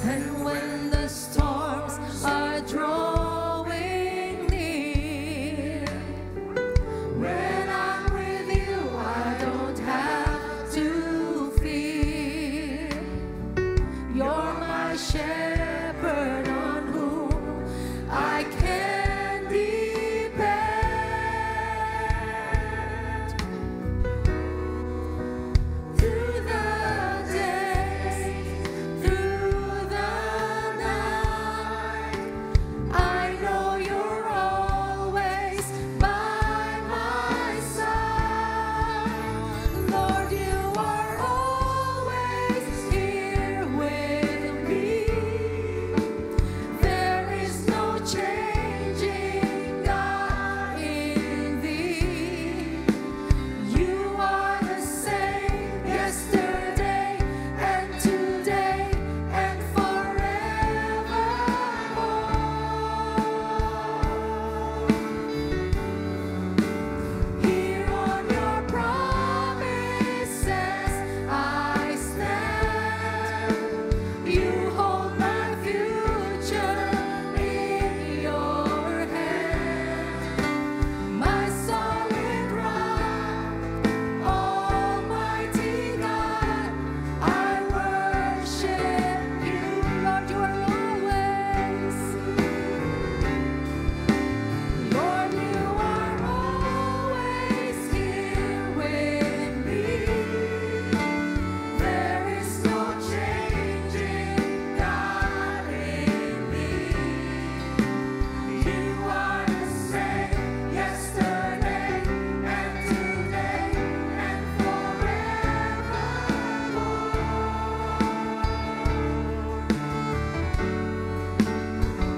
and when the storms are drawing near, when I'm with you, I don't have to fear. You're my shepherd on whom I can depend. Through the days, through the night, I know you're always by my side. Lord, you are always here with me. There is no changing God in thee. You are the same yesterday and today and forevermore. Here on your promises I stand. You hold my future in your hand. My solid rock, Almighty God, I worship you. Lord, you are always. Lord, you are always here with me. There is no changing God in me. You are the same yesterday and today and forevermore.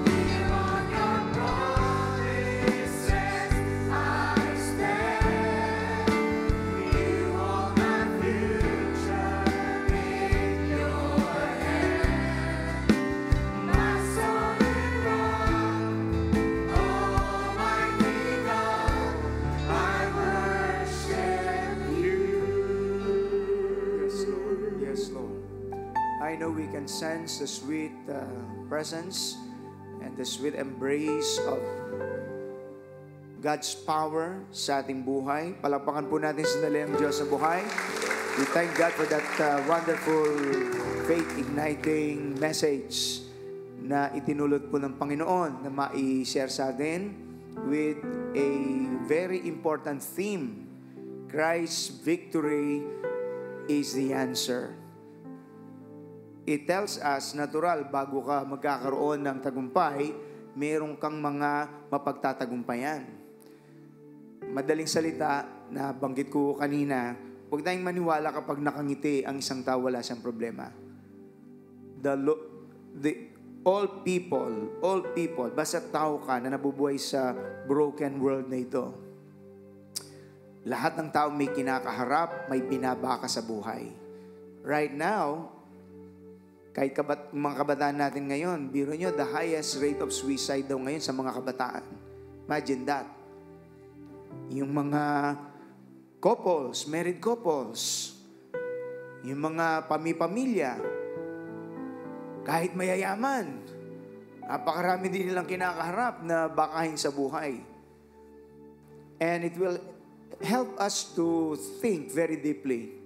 Here on your promises I stand. You hold my future in your hand. My solid rock, Almighty God, I worship you. Yes, Lord. Yes, Lord. I know we can sense the sweet presence and the sweet embrace of God's power sa ating buhay. Palakpakan po natin sandali ang Diyos sa buhay. We thank God for that wonderful faith-igniting message na itinulot po ng Panginoon na mai-share sa atin. with a very important theme. Christ's victory is the answer. It tells us, natural, bago ka magkakaroon ng tagumpay, meron kang mga mapagtatagumpayan. Madaling salita, na banggit ko kanina, huwag tayong maniwala kapag nakangiti ang isang tao, wala siyang problema. All people, basta tao ka na nabubuhay sa broken world na ito, lahat ng tao may kinakaharap, may binabaka sa buhay. Right now, kahit mga kabataan natin ngayon, biro nyo, the highest rate of suicide daw ngayon sa mga kabataan. Imagine that. Yung mga couples, married couples, yung mga pamilya, kahit mayayaman, napakarami din nilang kinakaharap na bakahin sa buhay. And it will help us to think very deeply.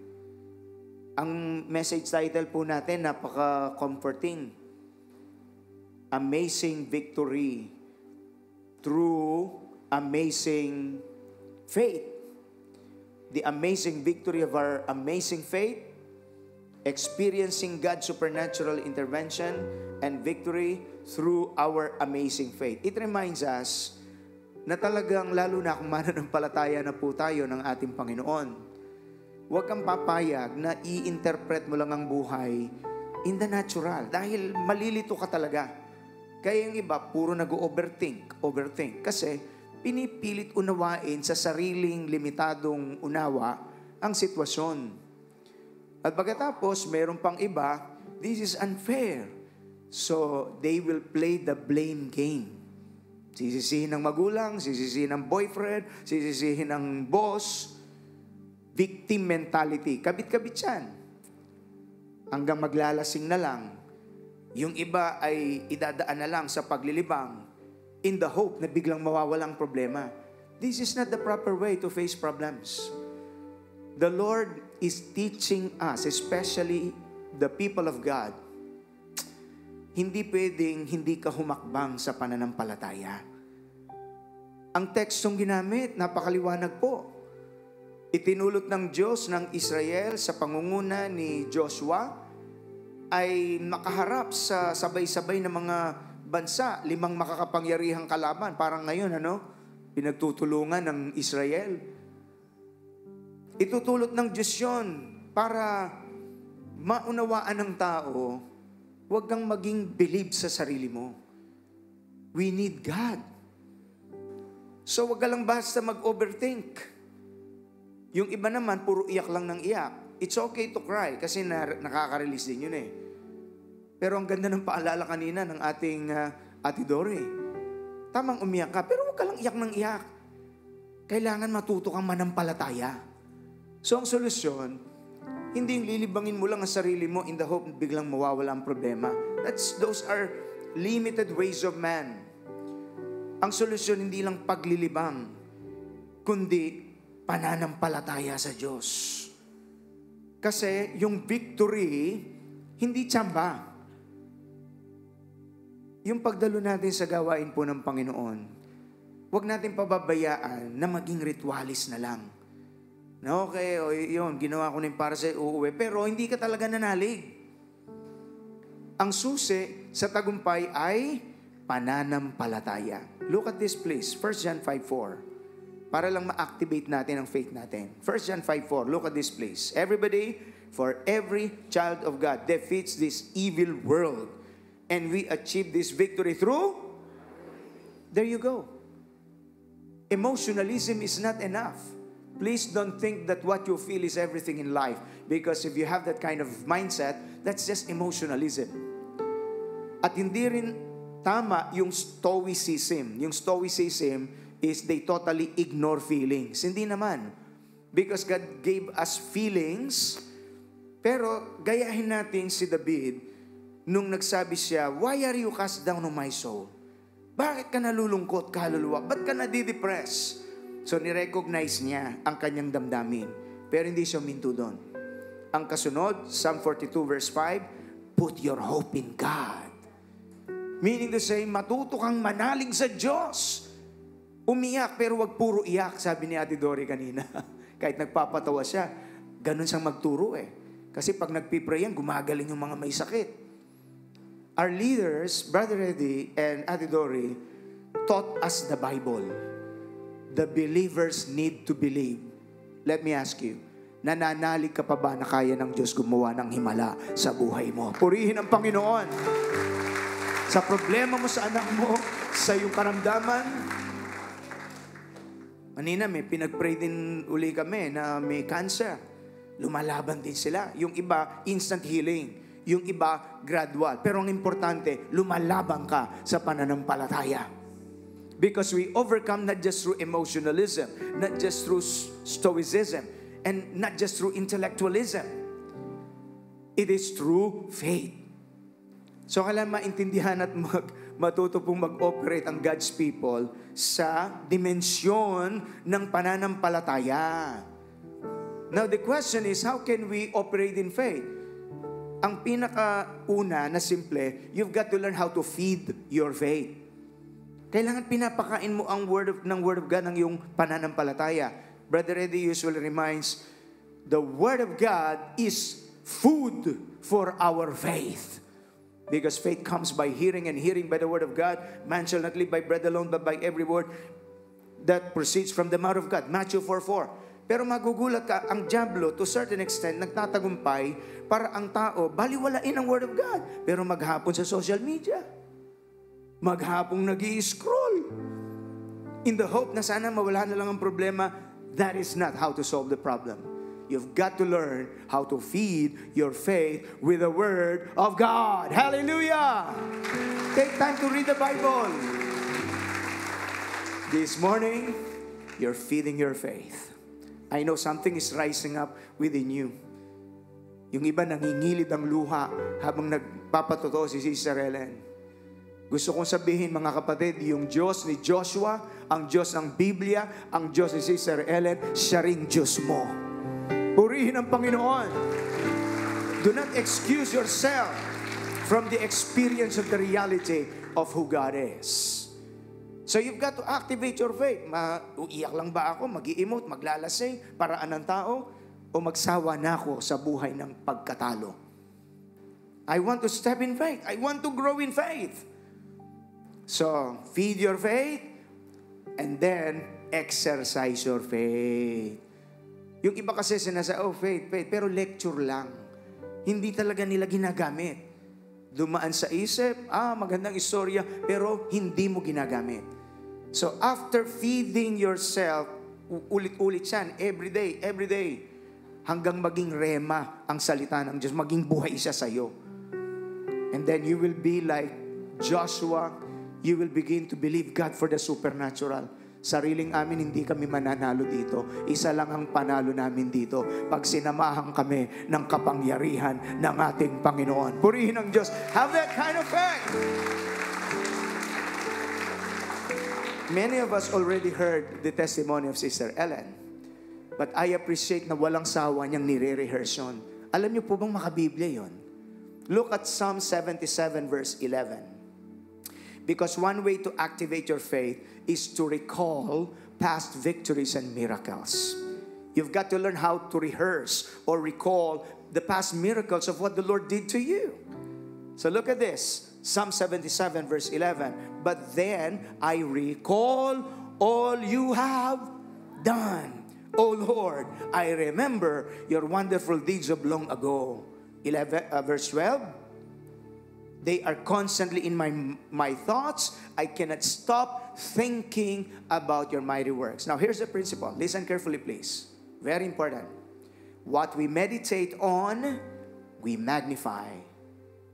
Ang message title po natin, napaka-comforting. Amazing victory through amazing faith. The amazing victory of our amazing faith, experiencing God's supernatural intervention and victory through our amazing faith. It reminds us na talagang, lalo na kung mananampalataya na po tayo ng ating Panginoon, huwag kang papayag na i-interpret mo lang ang buhay in the natural. Dahil malilito ka talaga. Kaya yung iba, puro nag-overthink. Kasi pinipilit unawain sa sariling limitadong unawa ang sitwasyon. At pagkatapos, meron pang iba, this is unfair. So, they will play the blame game. Sisisihin ng magulang, sisisihin ng boyfriend, sisisihin ng boss. Victim mentality. Kabit-kabit yan. Hanggang maglalasing na lang. Yung iba ay idadaan na lang sa paglilibang in the hope na biglang mawawalang problema. This is not the proper way to face problems. The Lord is teaching us, especially the people of God, hindi pwedeng hindi ka humakbang sa pananampalataya. Ang tekstong ginamit, napakaliwanag po. Itinulot ng Diyos ng Israel sa pangunguna ni Joshua ay makaharap sa sabay-sabay na mga bansa, 5 makakapangyarihang kalaban. Parang ngayon, pinagtutulungan ng Israel. Itutulot ng Diyos yun para maunawaan ng tao, huwag kang maging believe sa sarili mo. We need God. So huwag ka lang basta mag-overthink. Yung iba naman, puro iyak lang ng iyak. It's okay to cry kasi nakaka-release din yun eh. Pero ang ganda ng paalala kanina ng ating Ate Dore. Tamang umiyak ka, pero huwag ka lang iyak ng iyak. Kailangan matuto kang manampalataya. So ang solusyon, hindi yung lilibangin mo lang ang sarili mo in the hope na biglang mawawala ang problema. Those are limited ways of man. Ang solusyon hindi lang paglilibang, kundi pananampalataya sa Diyos. Kasi yung victory, hindi tsamba. Yung pagdalo natin sa gawain po ng Panginoon, huwag natin pababayaan na maging ritualis na lang. Na okay, yun, ginawa ko na yung para sa uuwi, pero hindi ka talaga nanalig. Ang susi sa tagumpay ay pananampalataya. Look at this please, 1 John 5:4. Para lang ma-activate natin ang faith natin. 1 John 5:4. Look at this place. Everybody, for every child of God defeats this evil world. And we achieve this victory through? There you go. Emotionalism is not enough. Please don't think that what you feel is everything in life. Because if you have that kind of mindset, that's just emotionalism. At hindi rin tama yung stoicism. Yung stoicism is they totally ignore feelings. Hindi naman. Because God gave us feelings, pero gayahin natin si David nung nagsabi siya, "Why are you cast down on my soul?" Bakit ka nalulungkot, kaluluwa? Ba't ka nadidepress? So nirecognize niya ang kanyang damdamin. Pero hindi siya minto doon. Ang kasunod, Psalm 42 verse 5, put your hope in God. Meaning to say, matuto kang manalig sa Diyos. Umiyak, pero wag puro iyak, sabi ni Ate Dory kanina. Kahit nagpapatawa siya, ganun siyang magturo eh. Kasi pag nagpipray yan, gumagaling yung mga may sakit. Our leaders, Brother Eddie and Ate Dory, taught us the Bible. The believers need to believe. Let me ask you, nananalig ka pa ba na kaya ng Diyos gumawa ng himala sa buhay mo? Purihin ang Panginoon. Sa problema mo, sa anak mo, sa iyong karamdaman. Manina, may pinag-pray din uli kami na may cancer. Lumalaban din sila. Yung iba, instant healing. Yung iba, gradual. Pero ang importante, lumalaban ka sa pananampalataya. Because we overcome not just through emotionalism, not just through stoicism, and not just through intellectualism. It is through faith. So kailangan maintindihan at matuto pong mag-operate ang God's people sa dimensyon ng pananampalataya. Now the question is, how can we operate in faith? Ang pinakauna na simple, you've got to learn how to feed your faith. Kailangan pinapakain mo ang word of God ng iyong pananampalataya. Brother Eddie usually reminds, the Word of God is food for our faith. Because faith comes by hearing, and hearing by the Word of God. Man shall not live by bread alone, but by every word that proceeds from the mouth of God. Matthew 4:4. Pero magugulat ka, ang dyablo, to certain extent, nagtatagumpay para ang tao baliwalain ang Word of God. Pero maghapon sa social media. Maghapong nag-i-scroll. In the hope na sana mawala na lang ang problema, that is not how to solve the problem. You've got to learn how to feed your faith with the Word of God. Hallelujah! Take time to read the Bible. This morning, you're feeding your faith. I know something is rising up within you. Yung iba nangingilid ang luha habang nagpapatotoo si Sister Ellen. Gusto kong sabihin, mga kapatid, yung Diyos ni Joshua, ang Diyos ng Biblia, ang Diyos ni Sister Ellen, siya ring Diyos mo. Purihin ang Panginoon. Do not excuse yourself from the experience of the reality of who God is. So you've got to activate your faith. Uiyak lang ba ako? Mag-i-emote, maglalasing, paraan ng tao? O magsawa na ako sa buhay ng pagkatalo? I want to step in faith. I want to grow in faith. So, feed your faith and then exercise your faith. Yung iba kasi sinasa, faith, pero lecture lang. Hindi talaga nila ginagamit. Dumaan sa isip, magandang istorya, pero hindi mo ginagamit. So, after feeding yourself, ulit-ulit yan, every day, hanggang maging rema ang salita ng Diyos, maging buhay siya sa'yo. And then you will be like Joshua. You will begin to believe God for the supernatural. Sariling amin, hindi kami mananalo dito. Isa lang ang panalo namin dito. Pag sinamahan kami ng kapangyarihan ng ating Panginoon. Purihin ang Diyos. Have that kind of faith. Many of us already heard the testimony of Sister Ellen. But I appreciate na walang sawa niyang nire-rehearse yun. Alam niyo po bang makabiblia yun? Look at Psalm 77 verse 11. Because one way to activate your faith is to recall past victories and miracles. You've got to learn how to rehearse or recall the past miracles of what the Lord did to you. So look at this. Psalm 77 verse 11. But then I recall all you have done. O Lord, I remember your wonderful deeds of long ago. Verse 12. They are constantly in my thoughts. I cannot stop thinking about your mighty works. Now, here's the principle. Listen carefully, please. Very important. What we meditate on, we magnify.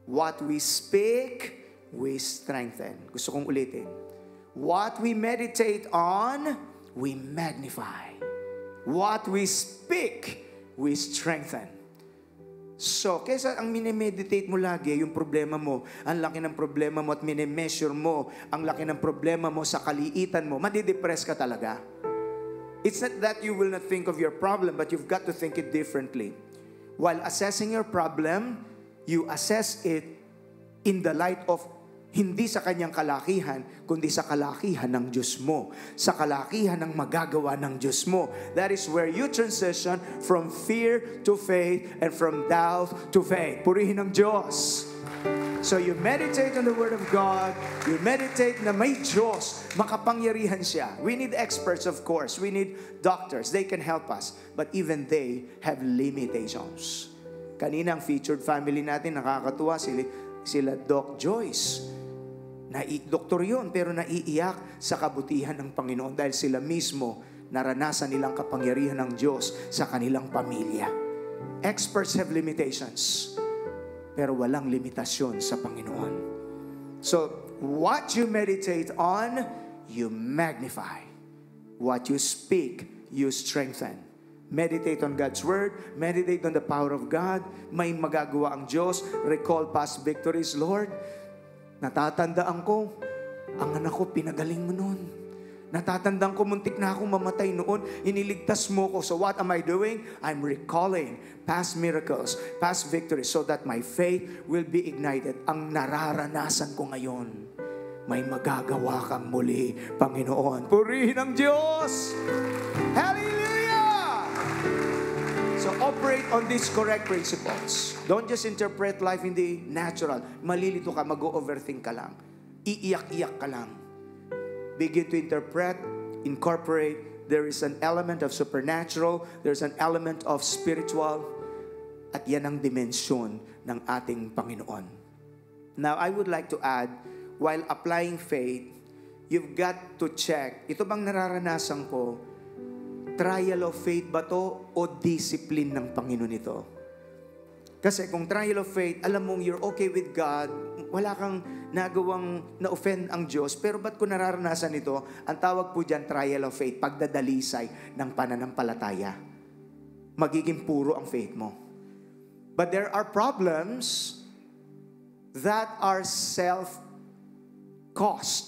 What we speak, we strengthen. Gusto kong ulitin. What we meditate on, we magnify. What we speak, we strengthen. So, kaysa ang minimeditate mo lagi, yung problema mo, ang laki ng problema mo at minimeasure mo, ang laki ng problema mo sa kaliitan mo, madidepress ka talaga. It's not that you will not think of your problem, but you've got to think it differently. While assessing your problem, you assess it in the light of Hindi sa kanyang kalakihan, kundi sa kalakihan ng Diyos mo. Sa kalakihan ng magagawa ng Diyos mo. That is where you transition from fear to faith and from doubt to faith. Purihin ang Diyos. So you meditate on the Word of God. You meditate na may Diyos. Makapangyarihan siya. We need experts, of course. We need doctors. They can help us. But even they have limitations. Kanina ang featured family natin, nakakatuwa sila Doc Joyce. Doktor yun, pero naiiyak sa kabutihan ng Panginoon dahil sila mismo naranasan nilang kapangyarihan ng Diyos sa kanilang pamilya. Experts have limitations, pero walang limitasyon sa Panginoon. So, what you meditate on, you magnify. What you speak, you strengthen. Meditate on God's Word. Meditate on the power of God. May magagawa ang Diyos. Recall past victories, Lord. Natatandaan ko, ang anak ko pinagaling mo noon. Natatandaan ko, muntik na akong mamatay noon. Iniligtas mo ko. So what am I doing? I'm recalling past miracles, past victories, so that my faith will be ignited. Ang nararanasan ko ngayon, may magagawa kang muli, Panginoon. Purihin ang Diyos! Hallelujah! So operate on these correct principles. Don't just interpret life in the natural. Malilito ka, mag-overthink ka lang. Iiyak-iyak ka lang. Begin to interpret, incorporate. There is an element of supernatural. There's an element of spiritual. At yan ang dimensyon ng ating Panginoon. Now, I would like to add, while applying faith, you've got to check, ito bang nararanasan ko, trial of faith ba to o discipline ng Panginoon ito? Kasi kung trial of faith, alam mong you're okay with God, wala kang nagawang na-offend ang Diyos, pero ba't ko nararanasan ito? Ang tawag po dyan, trial of faith, pagdadalisay ng pananampalataya. Magiging puro ang faith mo. But there are problems that are self-caused.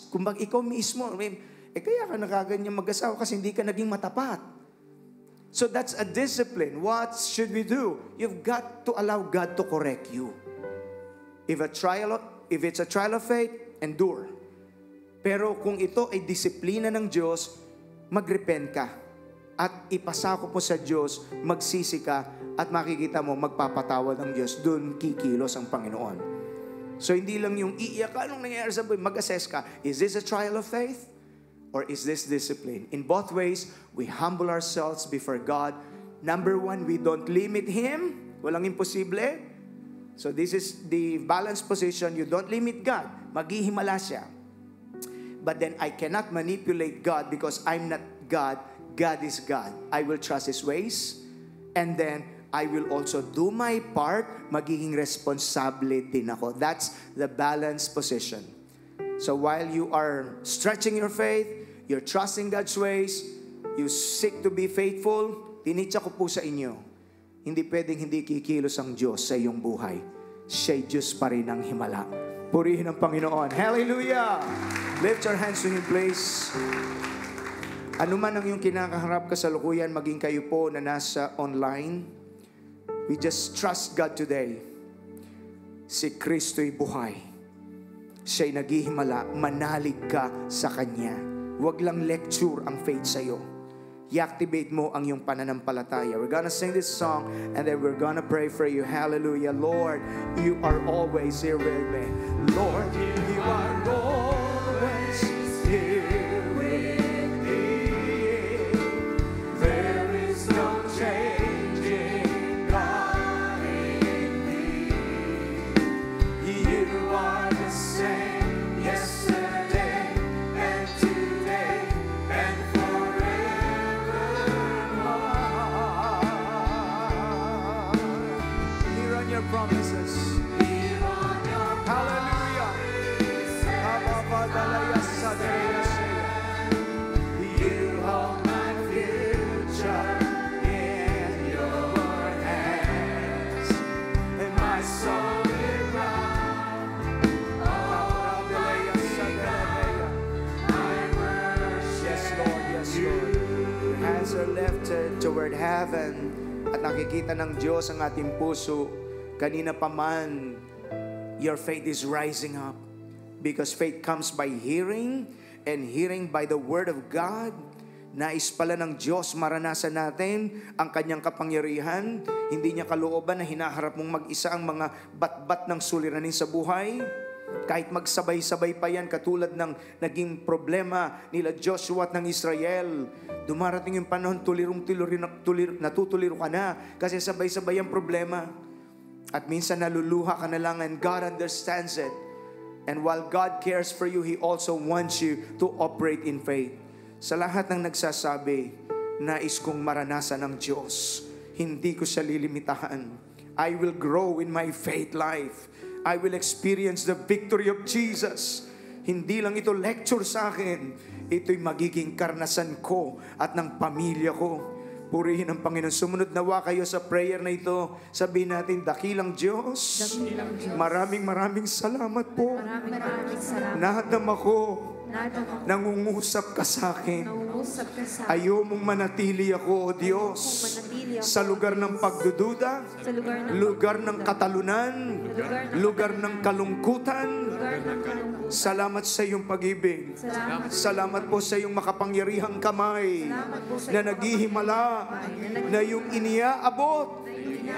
Kung ikaw mismo, kaya ka nakaganyan mag-asawa kasi hindi ka naging matapat. So that's a discipline. What should we do? You've got to allow God to correct you. If it's a trial of faith, endure. Pero kung ito ay disiplina ng Diyos, mag-repent ka. At ipasako mo sa Diyos, magsisi ka, at makikita mo, magpapatawad ng Diyos. Doon kikilos ang Panginoon. So hindi lang yung iiyak ka, anong nangyayari sa buhay? Mag-assess ka, is this a trial of faith? Or is this discipline? In both ways, we humble ourselves before God. Number one, we don't limit Him. Walang imposible. So this is the balanced position. You don't limit God. Maghihimala siya. But then I cannot manipulate God because I'm not God. God is God. I will trust His ways. And then I will also do my part. Magiging responsable din ako. That's the balanced position. So while you are stretching your faith, you're trusting God's ways, you seek to be faithful, tinitsa ko po sa inyo, hindi pwedeng hindi kikilos ang Diyos sa iyong buhay. Siya'y Diyos pa rin ang himala. Purihin ang Panginoon. Hallelujah! Lift your hands to Him, please. Ano man ang iyong kinakaharap kasalukuyan, maging kayo po na nasa online, we just trust God today. Si Kristo'y buhay. Siya'y naghihimala, manalig ka sa Kanya. Huwag lang lecture ang faith sa'yo. I-activate mo ang iyong pananampalataya. We're gonna sing this song and then we're gonna pray for you. Hallelujah. Lord, you are always here with me. Lord, you are always here with me. There is no changing God in me. You are the same yesterday and today and forevermore. Here on your promises. Here on your hallelujah. You hold my future in your hands, and my soul will run. Yes, Lord, yes, Lord. Hands are lifted toward heaven at nakikita ng Diyos ang ating puso. Kanina pa man, your faith is rising up. Because faith comes by hearing, and hearing by the Word of God. Nais pala ng Diyos maranasan natin ang kanyang kapangyarihan. Hindi niya kalooban na hinaharap mong mag-isa ang mga batbat ng suliranin sa buhay. Kahit magsabay-sabay pa yan, katulad ng naging problema nila Joshua at ng Israel. Dumarating yung panahon, natutuliro ka na kasi sabay-sabay ang problema. At minsan naluluha ka na lang, and God understands it. And while God cares for you, He also wants you to operate in faith. Sa lahat ng nagsasabi, nais kong maranasan ng Diyos, hindi ko siya lilimitahan. I will grow in my faith life. I will experience the victory of Jesus. Hindi lang ito lecture sa akin, ito'y magiging karanasan ko at ng pamilya ko. Purihin ang Panginoon. Sumunod nawa kayo sa prayer na ito. Sabihin natin, dakilang Diyos, maraming salamat po. Nadama ko, nangungusap ka sa akin. Ayaw mong manatili ako, O Diyos, sa lugar ng pagdududa, lugar ng katalunan, lugar ng kalungkutan. Salamat sa iyong pag-ibig. Salamat po sa iyong makapangyarihang kamay na naghihimala, na iyong iniaabot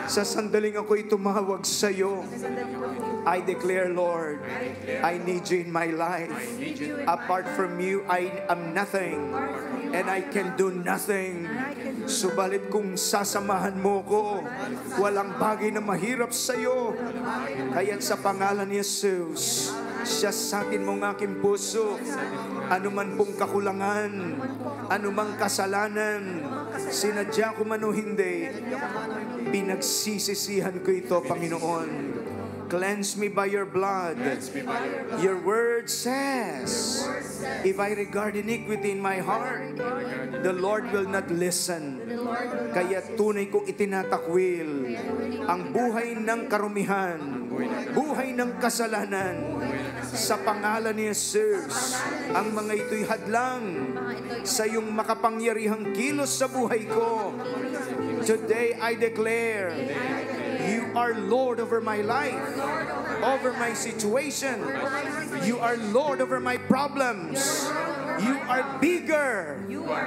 sa sandaling ako'y tumawag sa iyo. I declare, Lord, I need you in my life. Apart from you, I am nothing, and I can do nothing. Subalit kung sasamahan mo ko, walang bagay na mahirap sa iyo. Kaya't sa pangalan ni Jesus, siyasatin mo ng aking puso. Anuman pong kakulangan, anumang kasalanan, sinadya ko man o hindi, pinagsisisihan ko ito, Panginoon. Cleanse me by your blood. Your word says, if I regard iniquity in my heart, the Lord will not listen. Kaya tunay kong itinatakwil ang buhay ng karumihan, buhay ng kasalanan. Sa pangalan ni Jesus, ang mga ito'y hadlang sa iyong makapangyarihang kilos sa buhay ko. Today I declare, you are Lord over my life, over my situation. You are Lord over my problems. You are bigger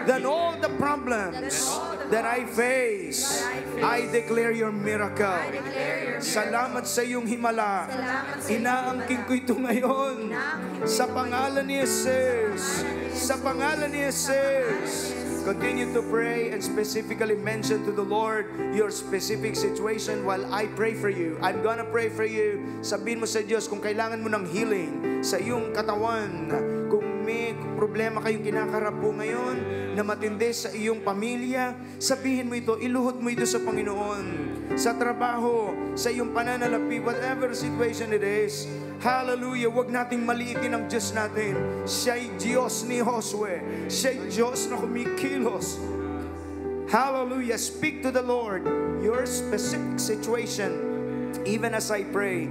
than all the problems that I face. I declare your miracle. Salamat sa iyong himala. Inaangking ko ito ngayon sa pangalan ni Jesus. Sa pangalan ni Jesus. Continue to pray and specifically mention to the Lord your specific situation while I pray for you. I'm gonna pray for you. Sabihin mo sa Diyos kung kailangan mo ng healing sa iyong katawan. Kung may problema kayong kinakarap po ngayon na matindi sa iyong pamilya, sabihin mo ito, iluhod mo ito sa Panginoon. Sa trabaho, sa iyong pananalapi, whatever situation it is, hallelujah, huwag nating maliitin ang Diyos natin. Siya'y Diyos ni Josue. Siya'y Diyos na kumikilos. Hallelujah. Speak to the Lord your specific situation. Even as I pray,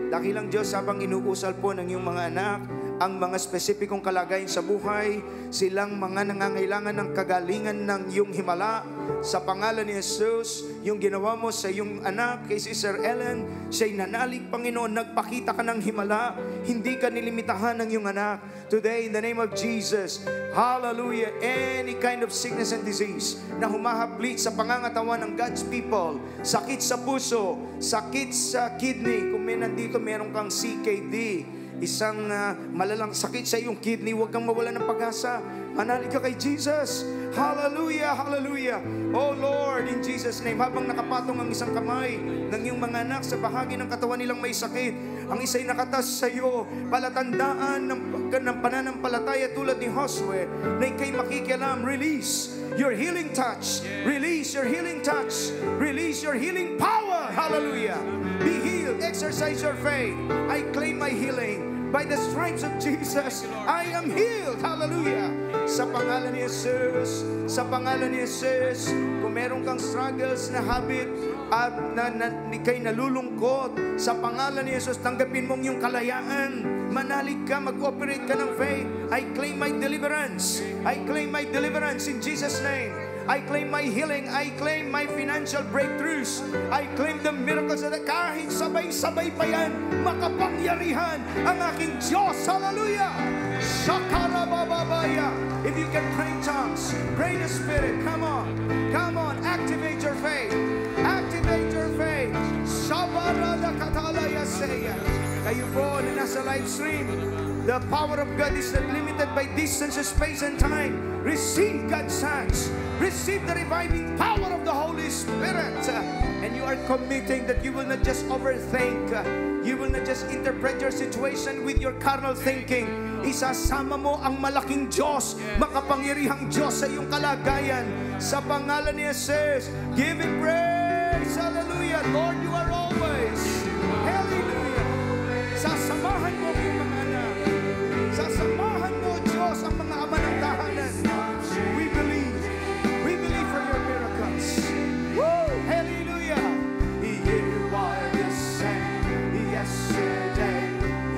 dakilang Diyos, habang inuusal po ng iyong mga anak, ang mga spesipikong kalagayan sa buhay, silang mga nangangailangan ng kagalingan ng iyong himala. Sa pangalan ni Jesus, yung ginawa mo sa iyong anak, kay Sister Ellen, siya'y nanalig, Panginoon, nagpakita ka ng himala, hindi ka nilimitahan ng iyong anak. Today, in the name of Jesus, hallelujah, any kind of sickness and disease na humahaplit sa pangangatawan ng God's people, sakit sa puso, sakit sa kidney, kung may nandito meron kang CKD, isang malalang sakit sa iyong kidney, huwag kang mawala ng pag-asa. Manalig ka kay Jesus. Hallelujah, hallelujah. Oh Lord, in Jesus' name, habang nakapatong ang isang kamay ng iyong mga anak sa bahagi ng katawan nilang may sakit, ang isa'y nakatas sa iyo, palatandaan ng pananampalataya tulad ni Josue, na ika'y makikialam. Release your healing touch. Release your healing touch. Release your healing power. Hallelujah. Be healed. Exercise your faith. I claim my healing. By the stripes of Jesus, I am healed. Hallelujah. Sa pangalan ni Jesus, sa pangalan ni Jesus, kung meron kang struggles na habit at ika'y nalulungkot, sa pangalan ni Jesus, tanggapin mong yung kalayaan. Manalig ka, mag-operate ka ng faith. I claim my deliverance. I claim my deliverance in Jesus' name. I claim my healing. I claim my financial breakthroughs. I claim the miracles na kahit sabay-sabay pa yan, makapangyarihan ang aking Diyos. Hallelujah! Shakarabababaya. If you can pray in tongues, pray in the Spirit. Come on. Come on. Activate your faith. Activate your faith. Shabarada katalaya seya. Kayo po na nasa live stream, the power of God is not limited by distance, space, and time. Receive God's hands. Receive the reviving power of the Holy Spirit. And you are committing that you will not just overthink. You will not just interpret your situation with your carnal thinking. Isasama mo ang malaking Diyos, makapangyarihang Diyos sa iyong kalagayan. Sa pangalan ni Jesus, give Him praise. Hallelujah. Lord, you are always. Hallelujah. Sasamahan mo ang iyong mga anak. Sasamahan mo, Diyos, ang mga ama ng tahanan. We believe. We believe for your miracles. Woo! Hallelujah. You are the same yesterday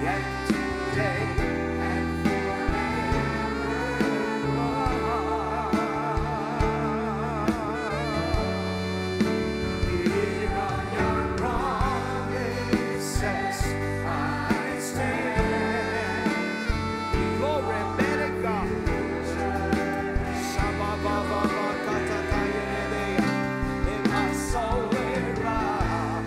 and today and here on your promises I stand. Glory be to God. In my soul it rise.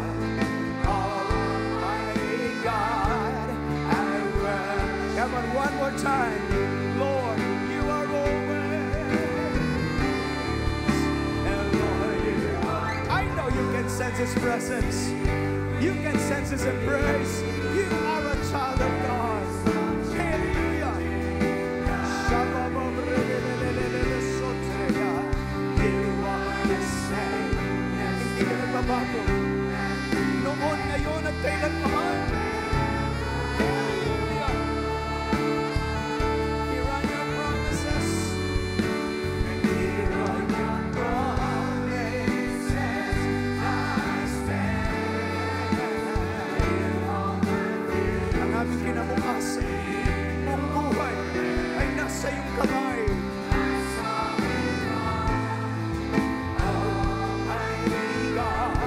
Almighty God, I will. Come on, one more time. Lord, you are always. And Lord, you are. I know you can sense His presence. You can sense His embrace. You are a child of God. Hallelujah. You are the same. Hindi ka nagbabago. Noon, ngayon, at kailanman. Hallelujah. Here are your promises. Here are your promises. I stand. Ang aming kinabukasan, ang buhay ay nasa iyong kamay. Almighty God,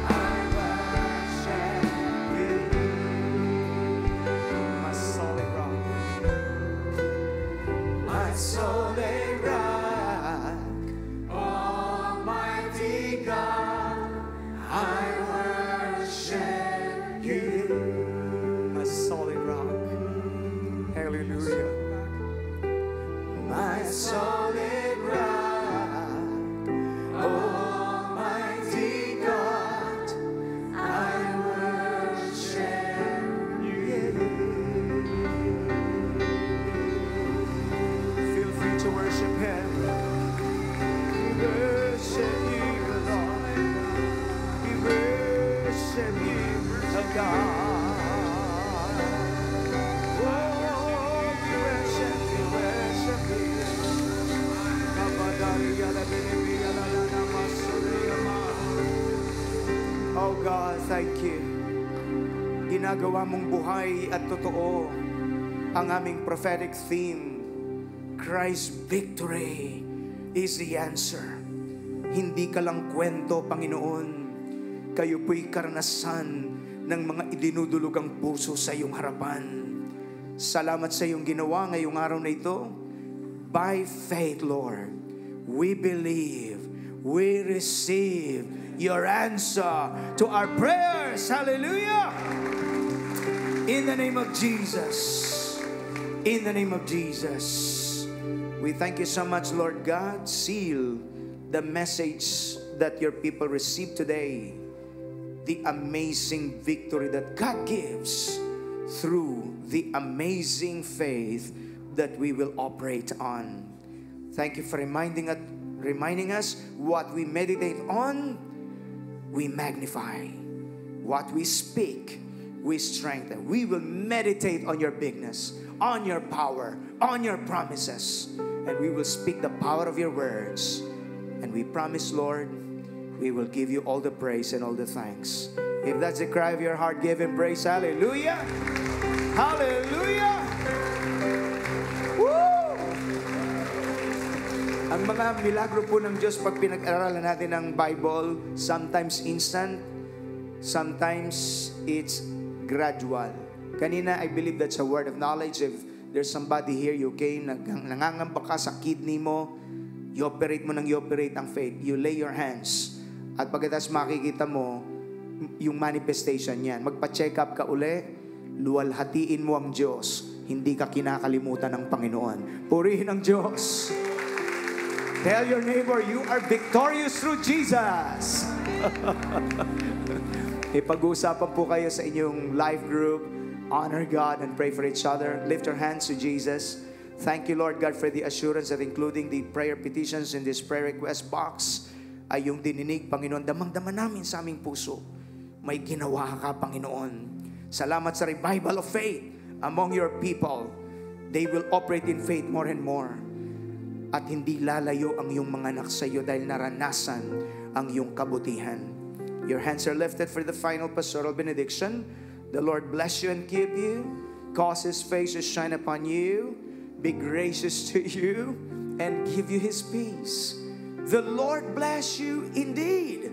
I worship you. My solid rock. My solid rock. Almighty God, I worship you. My solid rock. Hallelujah. My solid rock. Almighty God, I worship you. Feel free to worship Him. We worship you, Lord. We worship you, oh God. Oh, we worship you, worship you. Oh God, thank you. Ginagawa mong buhay at totoo ang aming prophetic theme. Christ's victory is the answer. Hindi ka lang kwento, Panginoon. Kayo po'y karanasan ng mga idinudulugang puso sa iyong harapan. Salamat sa iyong ginawa ngayong araw na ito. By faith, Lord, we believe, we receive your answer to our prayers. Hallelujah! In the name of Jesus. In the name of Jesus. We thank you so much, Lord God. Seal the message that your people received today. The amazing victory that God gives through the amazing faith that we will operate on. Thank you for reminding us what we meditate on, we magnify. What we speak, we strengthen. We will meditate on your bigness, on your power, on your promises. And we will speak the power of your words. And we promise, Lord, we will give you all the praise and all the thanks. If that's the cry of your heart, give Him praise. Hallelujah! Hallelujah! Woo! Ang Yung mga milagro po ng Diyos, pag pinag-aralan natin ang Bible, sometimes instant, sometimes it's gradual. Kanina, I believe that's a word of knowledge. If there's somebody here, you came, nangangamba ka sa kidney mo, i-operate mo ng i-operate ang faith. You lay your hands. At pagkatapos makikita mo, yung manifestation yan. Magpa-check up ka uli, luwalhatiin mo ang Diyos. Hindi ka kinakalimutan ng Panginoon. Purihin ang Diyos. Tell your neighbor, you are victorious through Jesus. Ipag-uusapan po kayo sa inyong life group. Honor God and pray for each other. Lift your hands to Jesus. Thank you, Lord God, for the assurance that including the prayer petitions in this prayer request box ay yung dininig, Panginoon. Damang-dama namin sa aming puso. May ginawa ka, Panginoon. Salamat sa revival of faith among your people. They will operate in faith more and more. At hindi lalayo ang iyong mga anak sa iyo dahil naranasan ang iyong kabutihan. Your hands are lifted for the final pastoral benediction. The Lord bless you and keep you. Cause His face to shine upon you. Be gracious to you and give you His peace. The Lord bless you indeed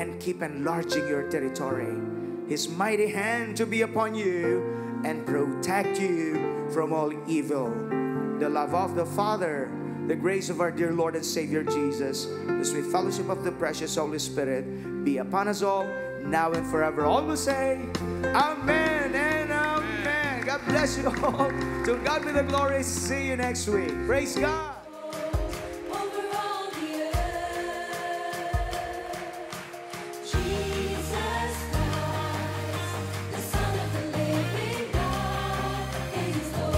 and keep enlarging your territory. His mighty hand to be upon you and protect you from all evil. The love of the Father, the grace of our dear Lord and Savior Jesus, the sweet fellowship of the precious Holy Spirit be upon us all, now and forever. All will say, Amen and Amen. God bless you all. To God be the glory. See you next week. Praise God. Jesus Christ, the Son of the living God, is Lord.